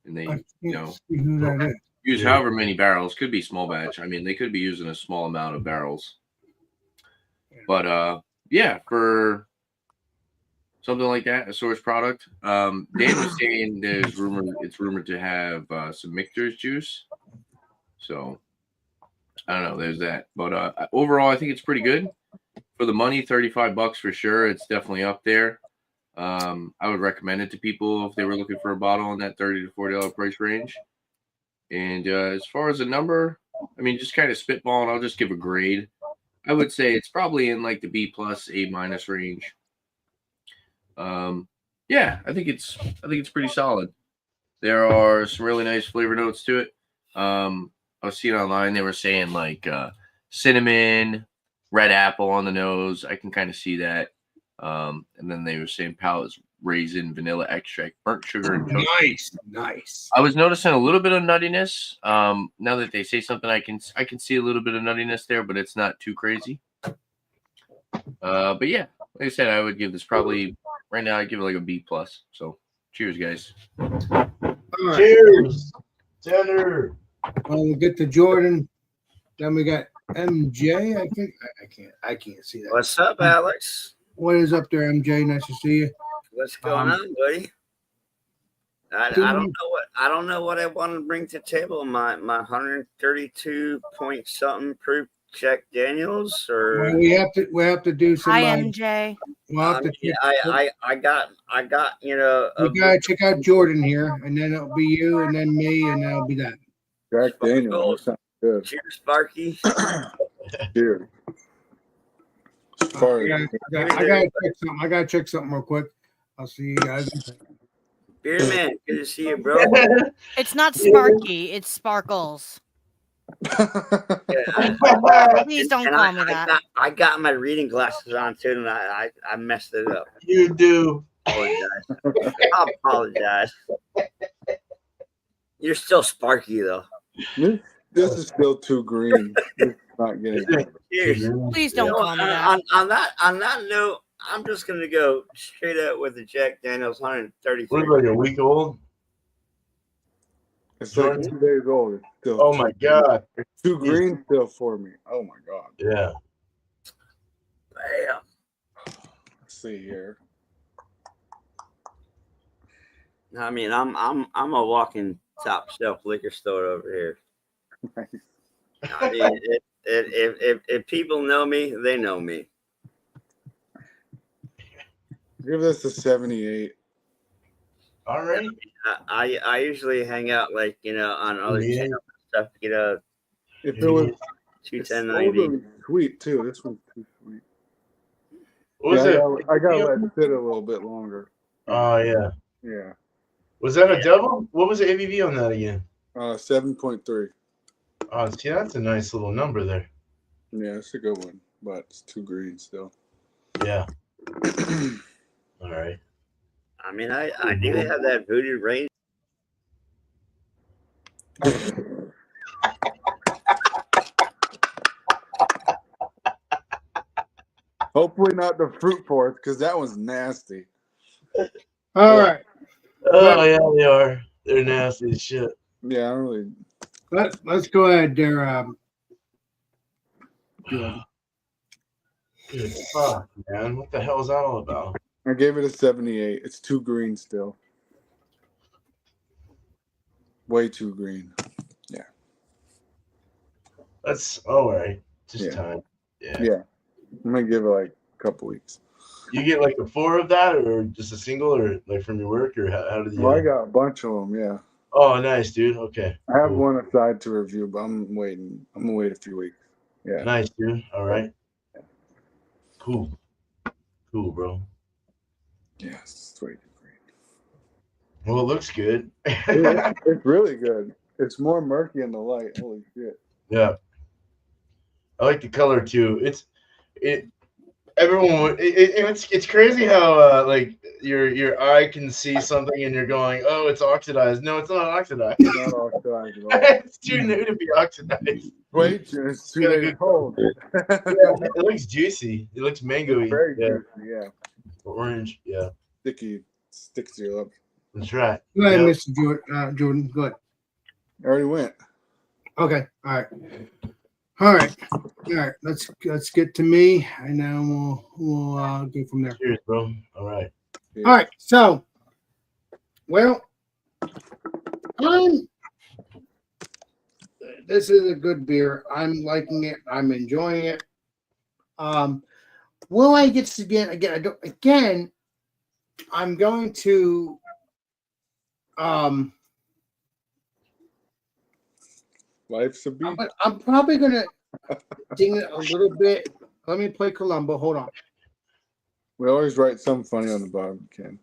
and they, I you can't know, see who that is. use however many barrels. Could be small batch. I mean, they could be using a small amount of barrels. But yeah, for something like that, a source product. Dan was saying it's rumored to have some Michter's juice. So I don't know. There's that. But overall, I think it's pretty good for the money. $35 for sure. It's definitely up there. I would recommend it to people if they were looking for a bottle in that $30 to $40 price range. And as far as a number, I mean, just kind of spitballing, I'll just give a grade. I would say it's probably in like the B+, A- range. Yeah, I think it's pretty solid. There are some really nice flavor notes to it. I was seeing online they were saying like cinnamon, red apple on the nose. I can kind of see that. And then they were saying palates, raisin, vanilla extract, burnt sugar, and chocolate. Nice. I was noticing a little bit of nuttiness. Now that they say something, I can see a little bit of nuttiness there, but it's not too crazy. But yeah, like I said, I would give this probably right now. I'd give it like a B+. So cheers, guys. All right. Cheers, Tanner. Well, we'll get to Jordan. Then we got MJ. I think I can't see that. What's up, Alex? What is up there, MJ? Nice to see you. What's going on, buddy? I don't know what I want to bring to the table. My 132 point something proof Jack Daniels, or Well, we have to do some. Hi, MJ. We'll have to I got you know. we gotta check out Jordan here, and then it'll be you, and then me, and then it'll be that. Jack Daniels. That sounds good. Cheers, Sparky. Cheers. As far I as gotta check something real quick. I'll see you guys. Beer man, good to see you, bro. It's not Sparky, it's Sparkles. Yeah, Please don't and call me that. I got my reading glasses on too, and I messed it up. You do. I apologize. You're still Sparky though. this is still too green. It's not getting it. Cheers. Please don't call me that. On that note, I'm just gonna go straight up with the Jack Daniels 133. What, like a week old? It's like 2 days old. It's still Oh my god. too green still for me. Oh my god. Yeah. Bam. Let's see here. I mean, I'm a walking top shelf liquor store over here. I mean, if people know me, they know me. Give this a 78. All right. I usually hang out like on other Yeah. channels and stuff. If it was 210.90. overly sweet too, this one's too sweet. What was Yeah, it? I gotta let it sit a little bit longer. Oh yeah. Yeah. Was that a double? What was the ABV on that again? 7.3. Oh, see, that's a nice little number there. Yeah, it's a good one, but it's too green still. Yeah. All right. I mean, I do have that voodoo range. Hopefully not the fruit force, because that was nasty. All right. Oh yeah, they are. They're nasty as shit. Yeah, I really. Let's go ahead there, good. Good fuck, man. What the hell is that all about? I gave it a 78. It's too green still. Way too green. That's all right. Just Yeah. time. Yeah. Yeah. I'm gonna give it like a couple weeks. You get like a 4 of that, or just a single, or like from your work, or how did you? Well, I got a bunch of them. Yeah. Oh, nice, dude. Okay. I have Cool. one aside to review, but I'm waiting. I'm gonna wait a few weeks. Yeah. Nice, dude. All right. Cool. Cool, bro. Yeah. It's way too green. Well, it looks good. It's really good. It's more murky in the light. Holy shit. Yeah. I like the color too. It's crazy how like your eye can see something and you're going, oh, it's oxidized. No, it's not oxidized. It's not oxidized at all. It's too new to be oxidized. Wait, it's too Got a late good- cold. It looks juicy. It looks mangoey. Very Yeah. juicy, yeah. Orange. Yeah. Sticky, sticks to your lips. That's right. Go ahead, Yep. Mr. Jordan. Go ahead. I already went. Okay. All right. All right. Let's get to me, and then we'll go from there. Cheers, bro. All right. All right. So, well, this is a good beer. I'm liking it. I'm enjoying it. Will I get this again? Again, I'm going to Life's a beat. I'm probably gonna ding it a little bit. Let me play Columbo. Hold on. We always write something funny on the bottom, Ken.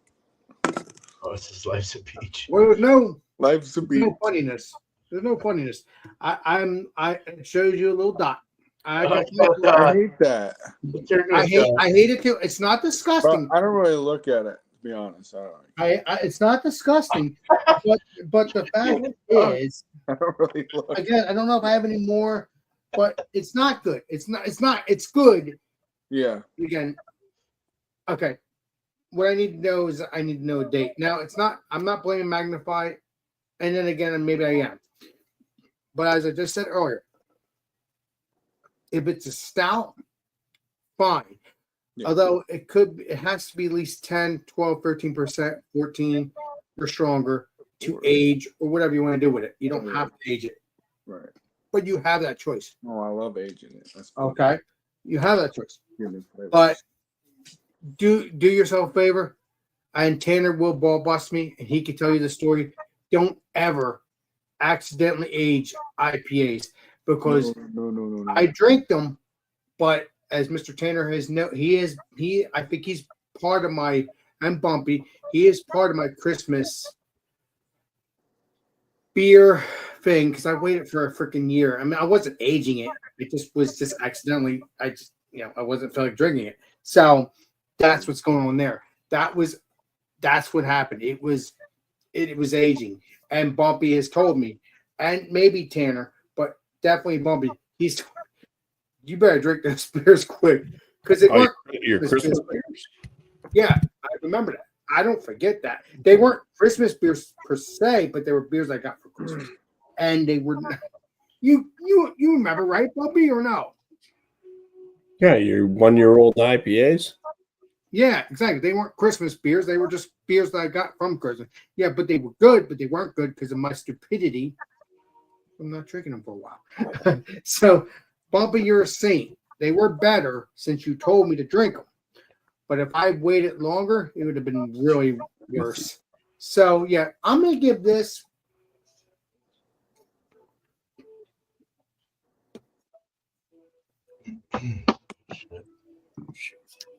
Oh, it's just life's a peach. Well, there's no Life's a beat. funniness. There's no funniness. I it shows you a little dot. I I hate that. hate it too. It's not But disgusting. I don't really look at it, to be honest. I It's not disgusting. but the fact is, don't really look. again, I don't know if I have any more, but it's not good. It's good. Yeah. Again, okay. What I need to know is I need to know a date. Now I'm not blaming Magnify, and then again, maybe I am. But as I just said earlier, if it's a stout, fine. Yeah. Although it has to be at least 10, 12, 13%, 14 or stronger to age or whatever you want to do with it. You don't have to age it, Right. but you have that choice. Oh, I love aging it. That's cool. Okay. You have that choice. Give me flavor. But do yourself a favor, and Tanner will ball bust me, and he can tell you the story. Don't ever accidentally age IPAs because No. I drink them, but as Mr. Tanner has I think he's part of my and Bumpy. He is part of my Christmas beer thing because I waited for a freaking year. I mean, I wasn't aging it. It was just accidentally. I wasn't feeling like drinking it. So that's what's going on there. That's what happened. It was aging, and Bumpy has told me, and maybe Tanner, but definitely Bumpy. You better drink those beers quick because it weren't Your Christmas beers? Yeah, I remember that. I don't forget that. They weren't Christmas beers per se, but they were beers I got for Christmas, and they were. You remember, right, Bumpy, or no? Yeah, your 1-year-old IPAs. Yeah, exactly. They weren't Christmas beers. They were just beers that I got from Christmas. Yeah, but they were good, but they weren't good because of my stupidity. I'm not drinking them for a while. So, Bumpy, you're a saint. They were better since you told me to drink them. But if I waited longer, it would have been really worse. So, yeah, I'm going to give this.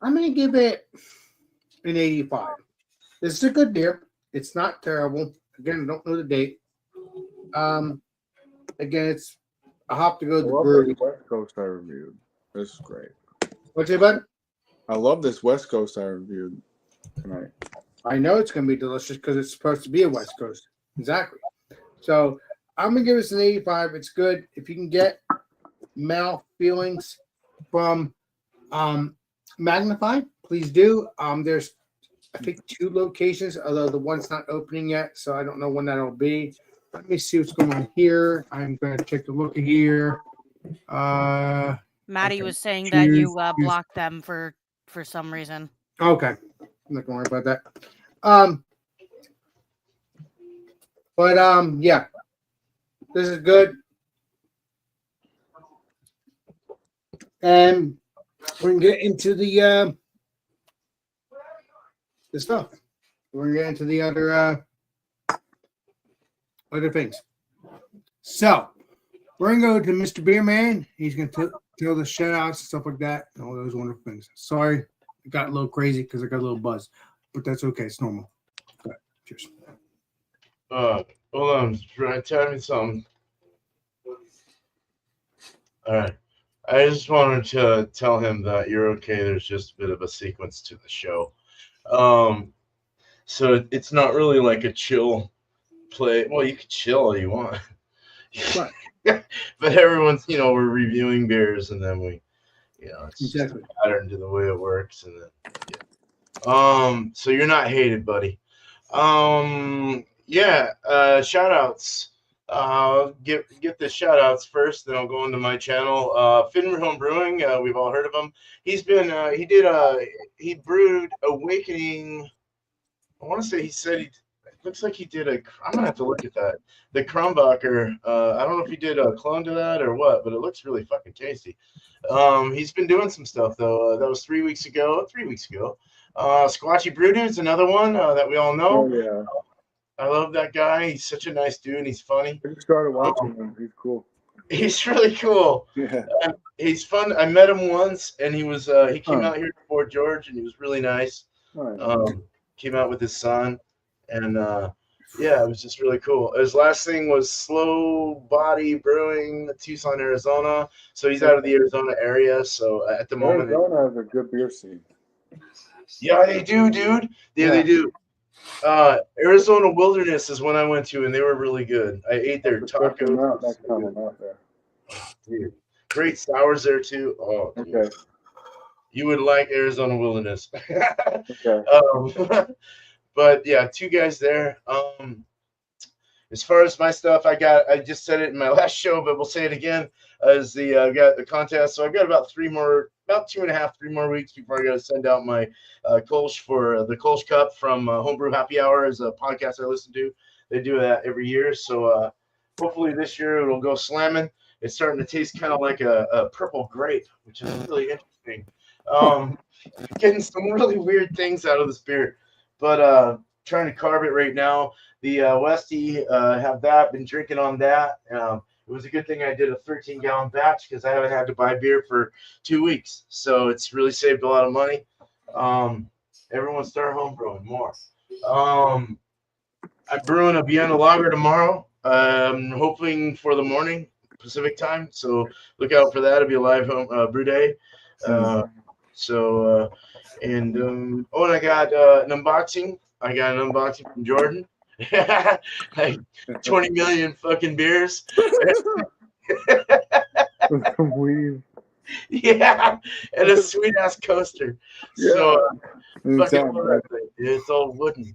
I'm going to give it an 85. This is a good beer. It's not terrible. Again, I don't know the date. Again, it's a hop to go to the I love brewery. this West Coast I reviewed. This is great. What's it, bud? I love this West Coast I reviewed tonight. I know it's going to be delicious because it's supposed to be a West Coast. Exactly. So I'm going to give this an 85. It's good. If you can get mouth feelings from Magnify, please do. There's, I think, 2 locations, although the one's not opening yet, so I don't know when that'll be. Let me see what's going on here. I'm going to take a look at here. Maddie Okay. was saying that you Choose- blocked them for some reason. Okay. I'm not gonna worry about that. Yeah. This is good. And we're gonna get into the stuff. We're gonna get into the other things. So we're gonna go to Mr. Beerman. He's gonna tell the shout outs and stuff like that and all those wonderful things. Sorry, it got a little crazy because I got a little buzz, but that's okay. It's normal. Okay. Cheers. Hold on, try to tell me something. All right. I just wanted to tell him that you're okay. There's just a bit of a sequence to the show. So it's not really like a chill play. Well, you can chill all you want. Right. But everyone's, we're reviewing beers and then we, it's Exactly. just a pattern to the way it works. And then, yeah. So you're not hated, buddy. Shout outs. Get the shout outs first, then I'll go into my channel. Finner Home Brewing, we've all heard of him. He's been he brewed Awakening. I want to say it looks like he did I'm gonna have to look at that. The Krombacher, I don't know if he did a clone to that or what, but it looks really fucking tasty. He's been doing some stuff though. That was 3 weeks ago. Squatchy Brewdude's another one that we all know. Oh, yeah. I love that guy. He's such a nice dude. And he's funny. I just started watching him. He's cool. He's really cool. Yeah. He's fun. I met him once, and he was he came out here to Fort George, and he was really nice. Right. Came out with his son, and it was just really cool. His last thing was Slow Body Brewing, Tucson, Arizona. So he's out of the Arizona area. So at the moment, Arizona has a good beer scene. yeah, they do, dude. Yeah, they do. Arizona Wilderness is one I went to, and they were really good. I ate their tacos. Next time I'm out there. Dude, great sours there too. Oh, dude. Okay. You would like Arizona Wilderness. Okay. But yeah, 2 guys there. As far as my stuff, I just said it in my last show, but we'll say it again. As got the contest, so I've got about 3 more weeks before I got to send out my Kolsch for the Kolsch Cup from Homebrew Happy Hour, is a podcast I listen to. They do that every year, so hopefully this year it'll go slamming. It's starting to taste kind of like a purple grape, which is really interesting. Getting some really weird things out of this beer, but trying to carve it right now. The Westie have that. Been drinking on that. It was a good thing I did a 13-gallon batch because I haven't had to buy beer for 2 weeks. So it's really saved a lot of money. Everyone start home brewing more. I'm brewing a Vienna Lager tomorrow. Hoping for the morning Pacific time. So look out for that. It'll be a live home brew day. And I got an unboxing. I got an unboxing from Jordan. Like 20 million fucking beers. Weed. Yeah, and a sweet ass coaster. Yeah. So fucking Anytime, love man. that thing. It's all wooden.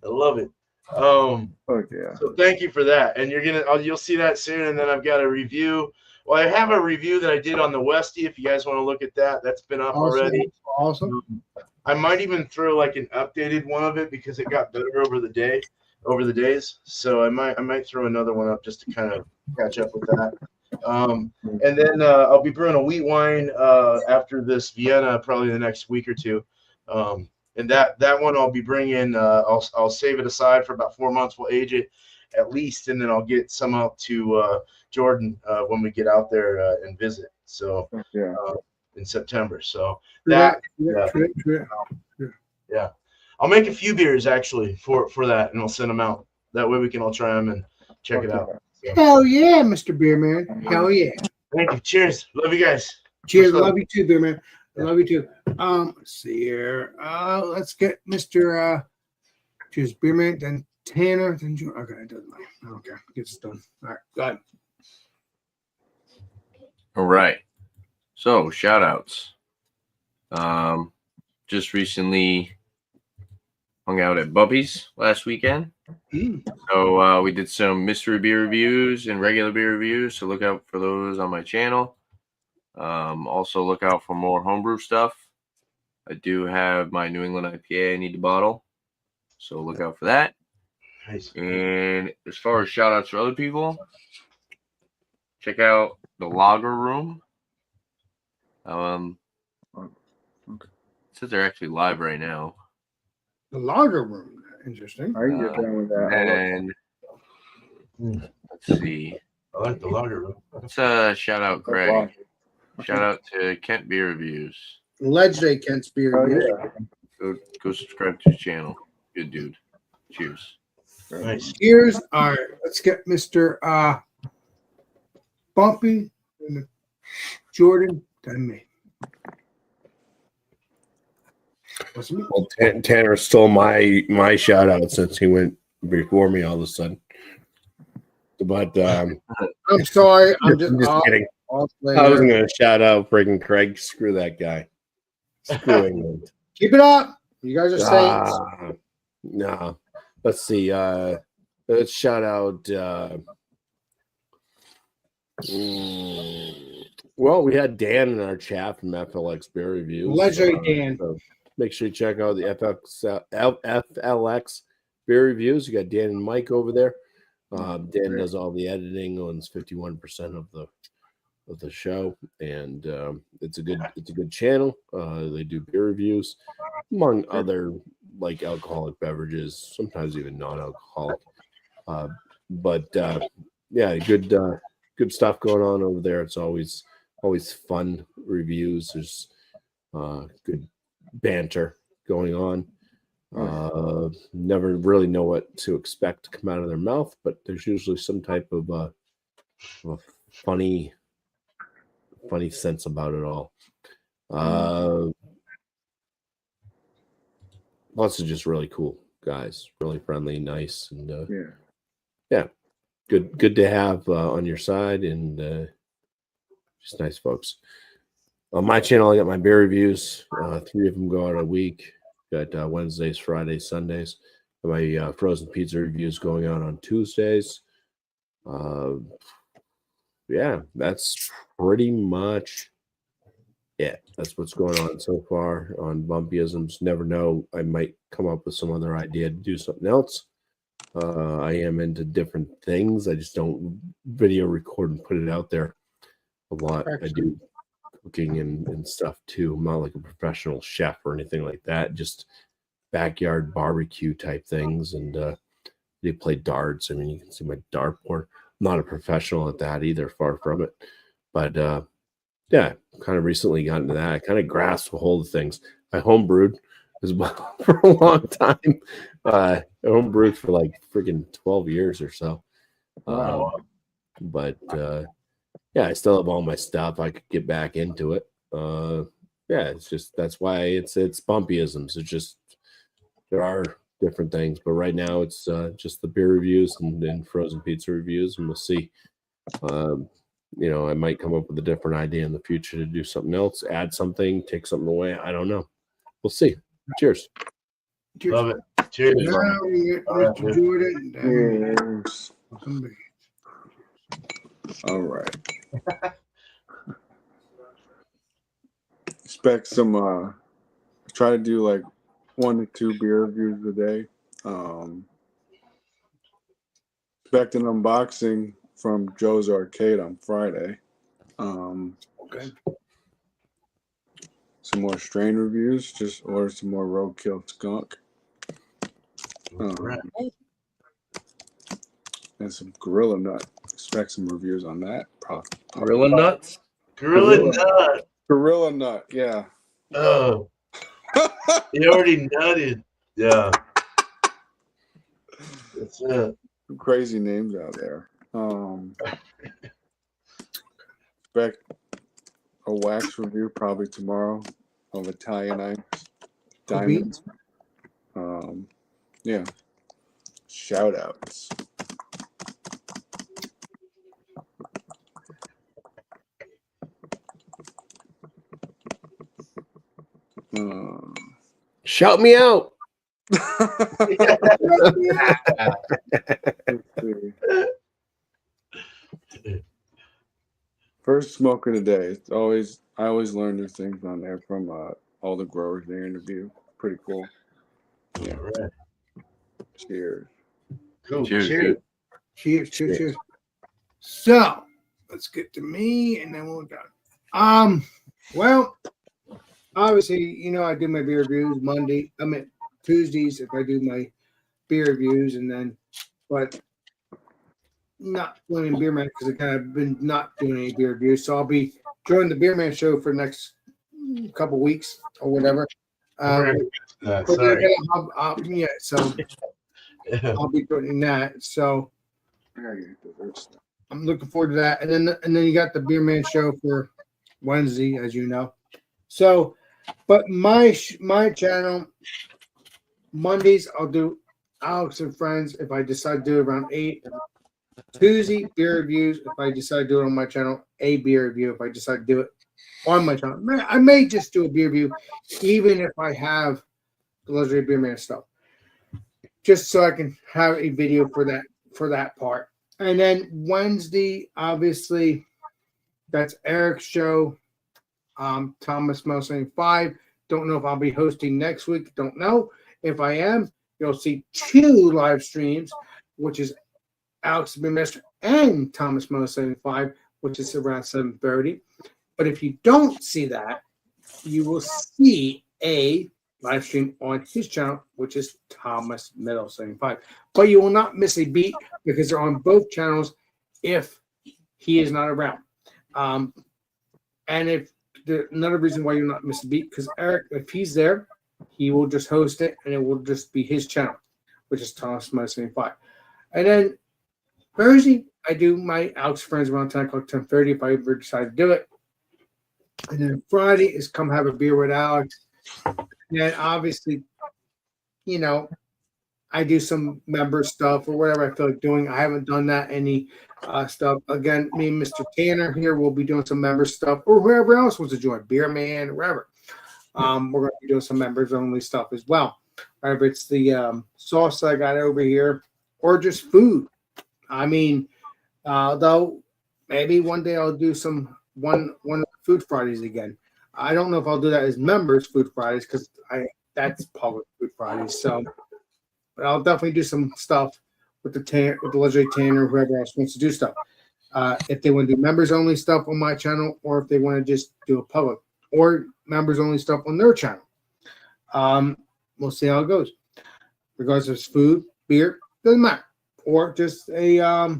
I love it. Fuck yeah. So thank you for that. And you'll see that soon. And then I've got a review. Well, I have a review that I did on the Westie. If you guys want to look at that, that's been up already. Awesome. I might even throw like an updated one of it because it got better over the days. So I might throw another one up just to kind of catch up with that. And then I'll be brewing a wheat wine after this Vienna, probably the next week or two. And that one I'll be bringing. I'll save it aside for about 4 months. We'll age it at least, and then I'll get some out to Jordan when we get out there and visit. So in September. So that yeah. I'll make a few beers actually for that, and I'll send them out. That way we can all try them and check it out. So, Hell yeah, Mr. Beerman. Hell yeah. thank you. Cheers. Love you guys. Cheers. Much love. Love you too, Beerman. I love you too. Let's see here. Let's get Mr. Cheers, Beerman, then Tanner, then Jordan. Okay, it doesn't matter. Okay, get this done. All right, go ahead. All right. So shout outs. Just recently hung out at Bubby's last weekend. So we did some mystery beer reviews and regular beer reviews. So look out for those on my channel. Also, look out for more homebrew stuff. I do have my New England IPA I need to bottle, so look out for that. Nice. And as far as shout outs for other people, check out the Lager Room. It says they're actually live right now. The Lager Room. Interesting. I can get down with that. And let's see. I like the lager room. Let's shout out Craig. Shout out to Kent Beer Reviews. Legendary Kent's beer. Oh, Reviews. yeah. Go subscribe to his channel. Good dude. Cheers. Nice. Cheers. All right, let's get Mr. Bumpy and Jordan and me. What's me? Well, Tanner stole my shout out since he went before me all of a sudden. But I'm sorry. I'm just kidding. off I was later. going to shout out freaking Craig. Screw that guy. Screw England. Keep it up. You guys are saints. No. Let's see. Let's shout out. Well, we had Dan in our chat from FLX Beer Reviews. Legendary Dan. So make sure you check out the FLX Beer Reviews. You got Dan and Mike over there. Dan does all the editing, owns 51% of the show, and it's a good channel. They do beer reviews, among other like alcoholic beverages, sometimes even non-alcoholic. But yeah, good stuff going on over there. It's always fun reviews. There's good banter going on. Never really know what to expect to come out of their mouth, but there's usually some type of a funny sense about it all. Lots of just really cool guys, really friendly, nice, and yeah, good to have on your side, and just nice folks. On my channel, I got my beer reviews. 3 of them go out a week. Got Wednesdays, Fridays, Sundays. Got my frozen pizza reviews going out on Tuesdays. Yeah, that's pretty much it. That's what's going on so far on Bumpyisms. Never know. I might come up with some other idea to do something else. I am into different things. I just don't video record and put it out there a lot. I do cooking and stuff too. I'm not like a professional chef or anything like that. Just backyard barbecue type things, and they play darts. I mean, you can see my dartboard. I'm not a professional at that either, far from it. But yeah, kind of recently got into that. I kind of grasped a hold of things. I homebrewed as well for a long time. I homebrewed for like freaking 12 years or so. But yeah, I still have all my stuff. I could get back into it. Yeah, it's just that's why it's Bumpyisms. It's just there are different things, but right now it's just the beer reviews and frozen pizza reviews, and we'll see. I might come up with a different idea in the future to do something else, add something, take something away. I don't know. We'll see. Cheers. Cheers. Love it. Cheers. Now we get Mr. Jordan. Cheers. Somebody. All right. Expect some try to do like 1 to 2 beer reviews a day. Expect an unboxing from Joe's Arcade on Friday. Okay. Some more strain reviews. Just order some more Roadkill Skunk. Right. And some Gorilla Nut. Expect some reviews on that. Probably. Gorilla nuts. Gorilla nut. Gorilla Nut, yeah. Oh. He already nutted. Yeah. That's it. Some crazy names out there. Expect a wax review probably tomorrow of Italian diamonds. Yeah. Shout outs. Shout me out. First smoke of the day. It's always I always learn new things on there from all the growers they interview. Pretty cool. Yeah. All right. Cheers. Cool. Cheers, Cheers. dude. Cheers, cheers, cheers. So let's get to me, and then we're done. Well, obviously, you know, I do my beer reviews Tuesdays if I do my beer reviews, and then, but not winning Beer Man because again, I've been not doing any beer reviews, so I'll be joining the Beer Man show for the next couple weeks or whatever. Sorry. Yeah, so I'll be doing that. So I gotta get desserts. I'm looking forward to that. And then you got the Beer Man show for Wednesday, as you know. So, but my channel Mondays I'll do Alex and Friends if I decide to do it around 8. Tuesday beer reviews if I decide to do it on my channel. A beer review if I decide to do it on my channel. I may just do a beer review, even if I have the Legendary Beer Man stuff, just so I can have a video for that part. And then Wednesday, obviously, that's Eric's show. Thomas Mostly 5. Don't know if I'll be hosting next week. Don't know. If I am, you'll see 2 live streams, which is Alex the Beer Master and Thomas Mo 75, which is around 7:30. But if you don't see that, you will see a live stream on his channel, which is Thomas Middle 75. But you will not miss a beat because they're on both channels if he is not around. And if another reason why you'll not miss a beat, because Eric, if he's there, he will just host it and it will just be his channel, which is Thomas Middle 75. And then Thursday, I do my Alex Friends around 10 o'clock, 10:30 if I ever decide to do it. And then Friday is come have a beer with Alex. And then obviously, you know, I do some member stuff or whatever I feel like doing. I haven't done that any stuff. Again, me and Mr. Tanner here will be doing some member stuff or whoever else wants to join, Beer Man, wherever. We're going to be doing some members only stuff as well. Whether it's the sauce I got over here or just food. I mean, though, maybe one day I'll do one of the Food Fridays again. I don't know if I'll do that as members Food Fridays because that's public Food Fridays. So, but I'll definitely do some stuff with the Legendary Tanner, whoever else wants to do stuff. If they want to do members only stuff on my channel, or if they want to just do a public or members only stuff on their channel. We'll see how it goes. Regardless if it's food, beer, doesn't matter. Or just a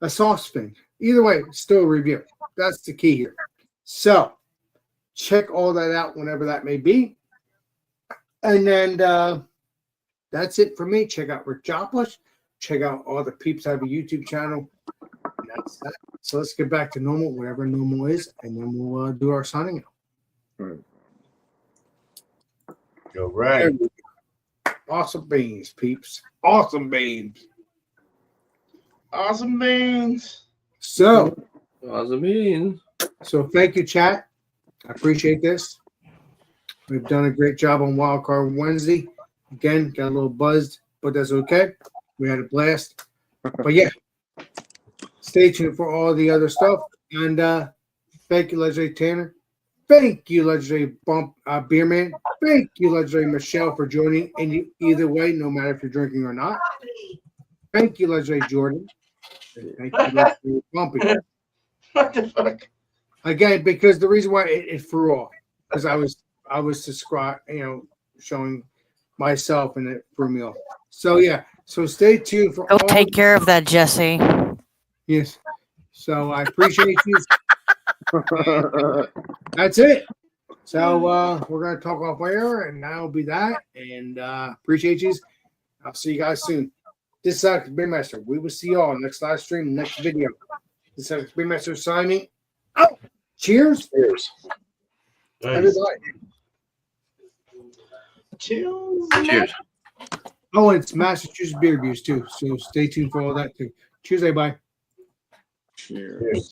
sauce thing. Either way, still a review. That's the key here. So check all that out whenever that may be. And then that's it for me. Check out Rick Joplin. Check out all the peeps that have a YouTube channel. And that's that. So let's get back to normal, whatever normal is, and then we'll do our signing out. Go right. Awesome beans, peeps. Awesome beans. Awesome beans. So thank you, chat. I appreciate this. We've done a great job on WildCard Wednesday. Again, got a little buzzed, but that's okay. We had a blast. But yeah, stay tuned for all the other stuff. And thank you, Legendary Tanner. Thank you, Legendary Beer Man. Thank you, Legendary Michelle, for joining in either way, no matter if you're drinking or not. Thank you, Legendary Jordan. Thank you, Legendary Bumpy. What the fuck? Again, because the reason why it threw off, because I was describing, showing myself, and it threw me off. So yeah, so stay tuned for. Go take care of that, Jesse. Yes. So I appreciate you. That's it. So we're gonna talk off air, and that'll be that. And appreciate you. I'll see you guys soon. This is Alex Beer Master. We will see y'all next live stream, next video. This is Alex Beer Master signing out. Cheers. Cheers. Everybody. Cheers. Oh, and it's Massachusetts beer reviews too. So stay tuned for all that too. Cheers, everybody. Cheers.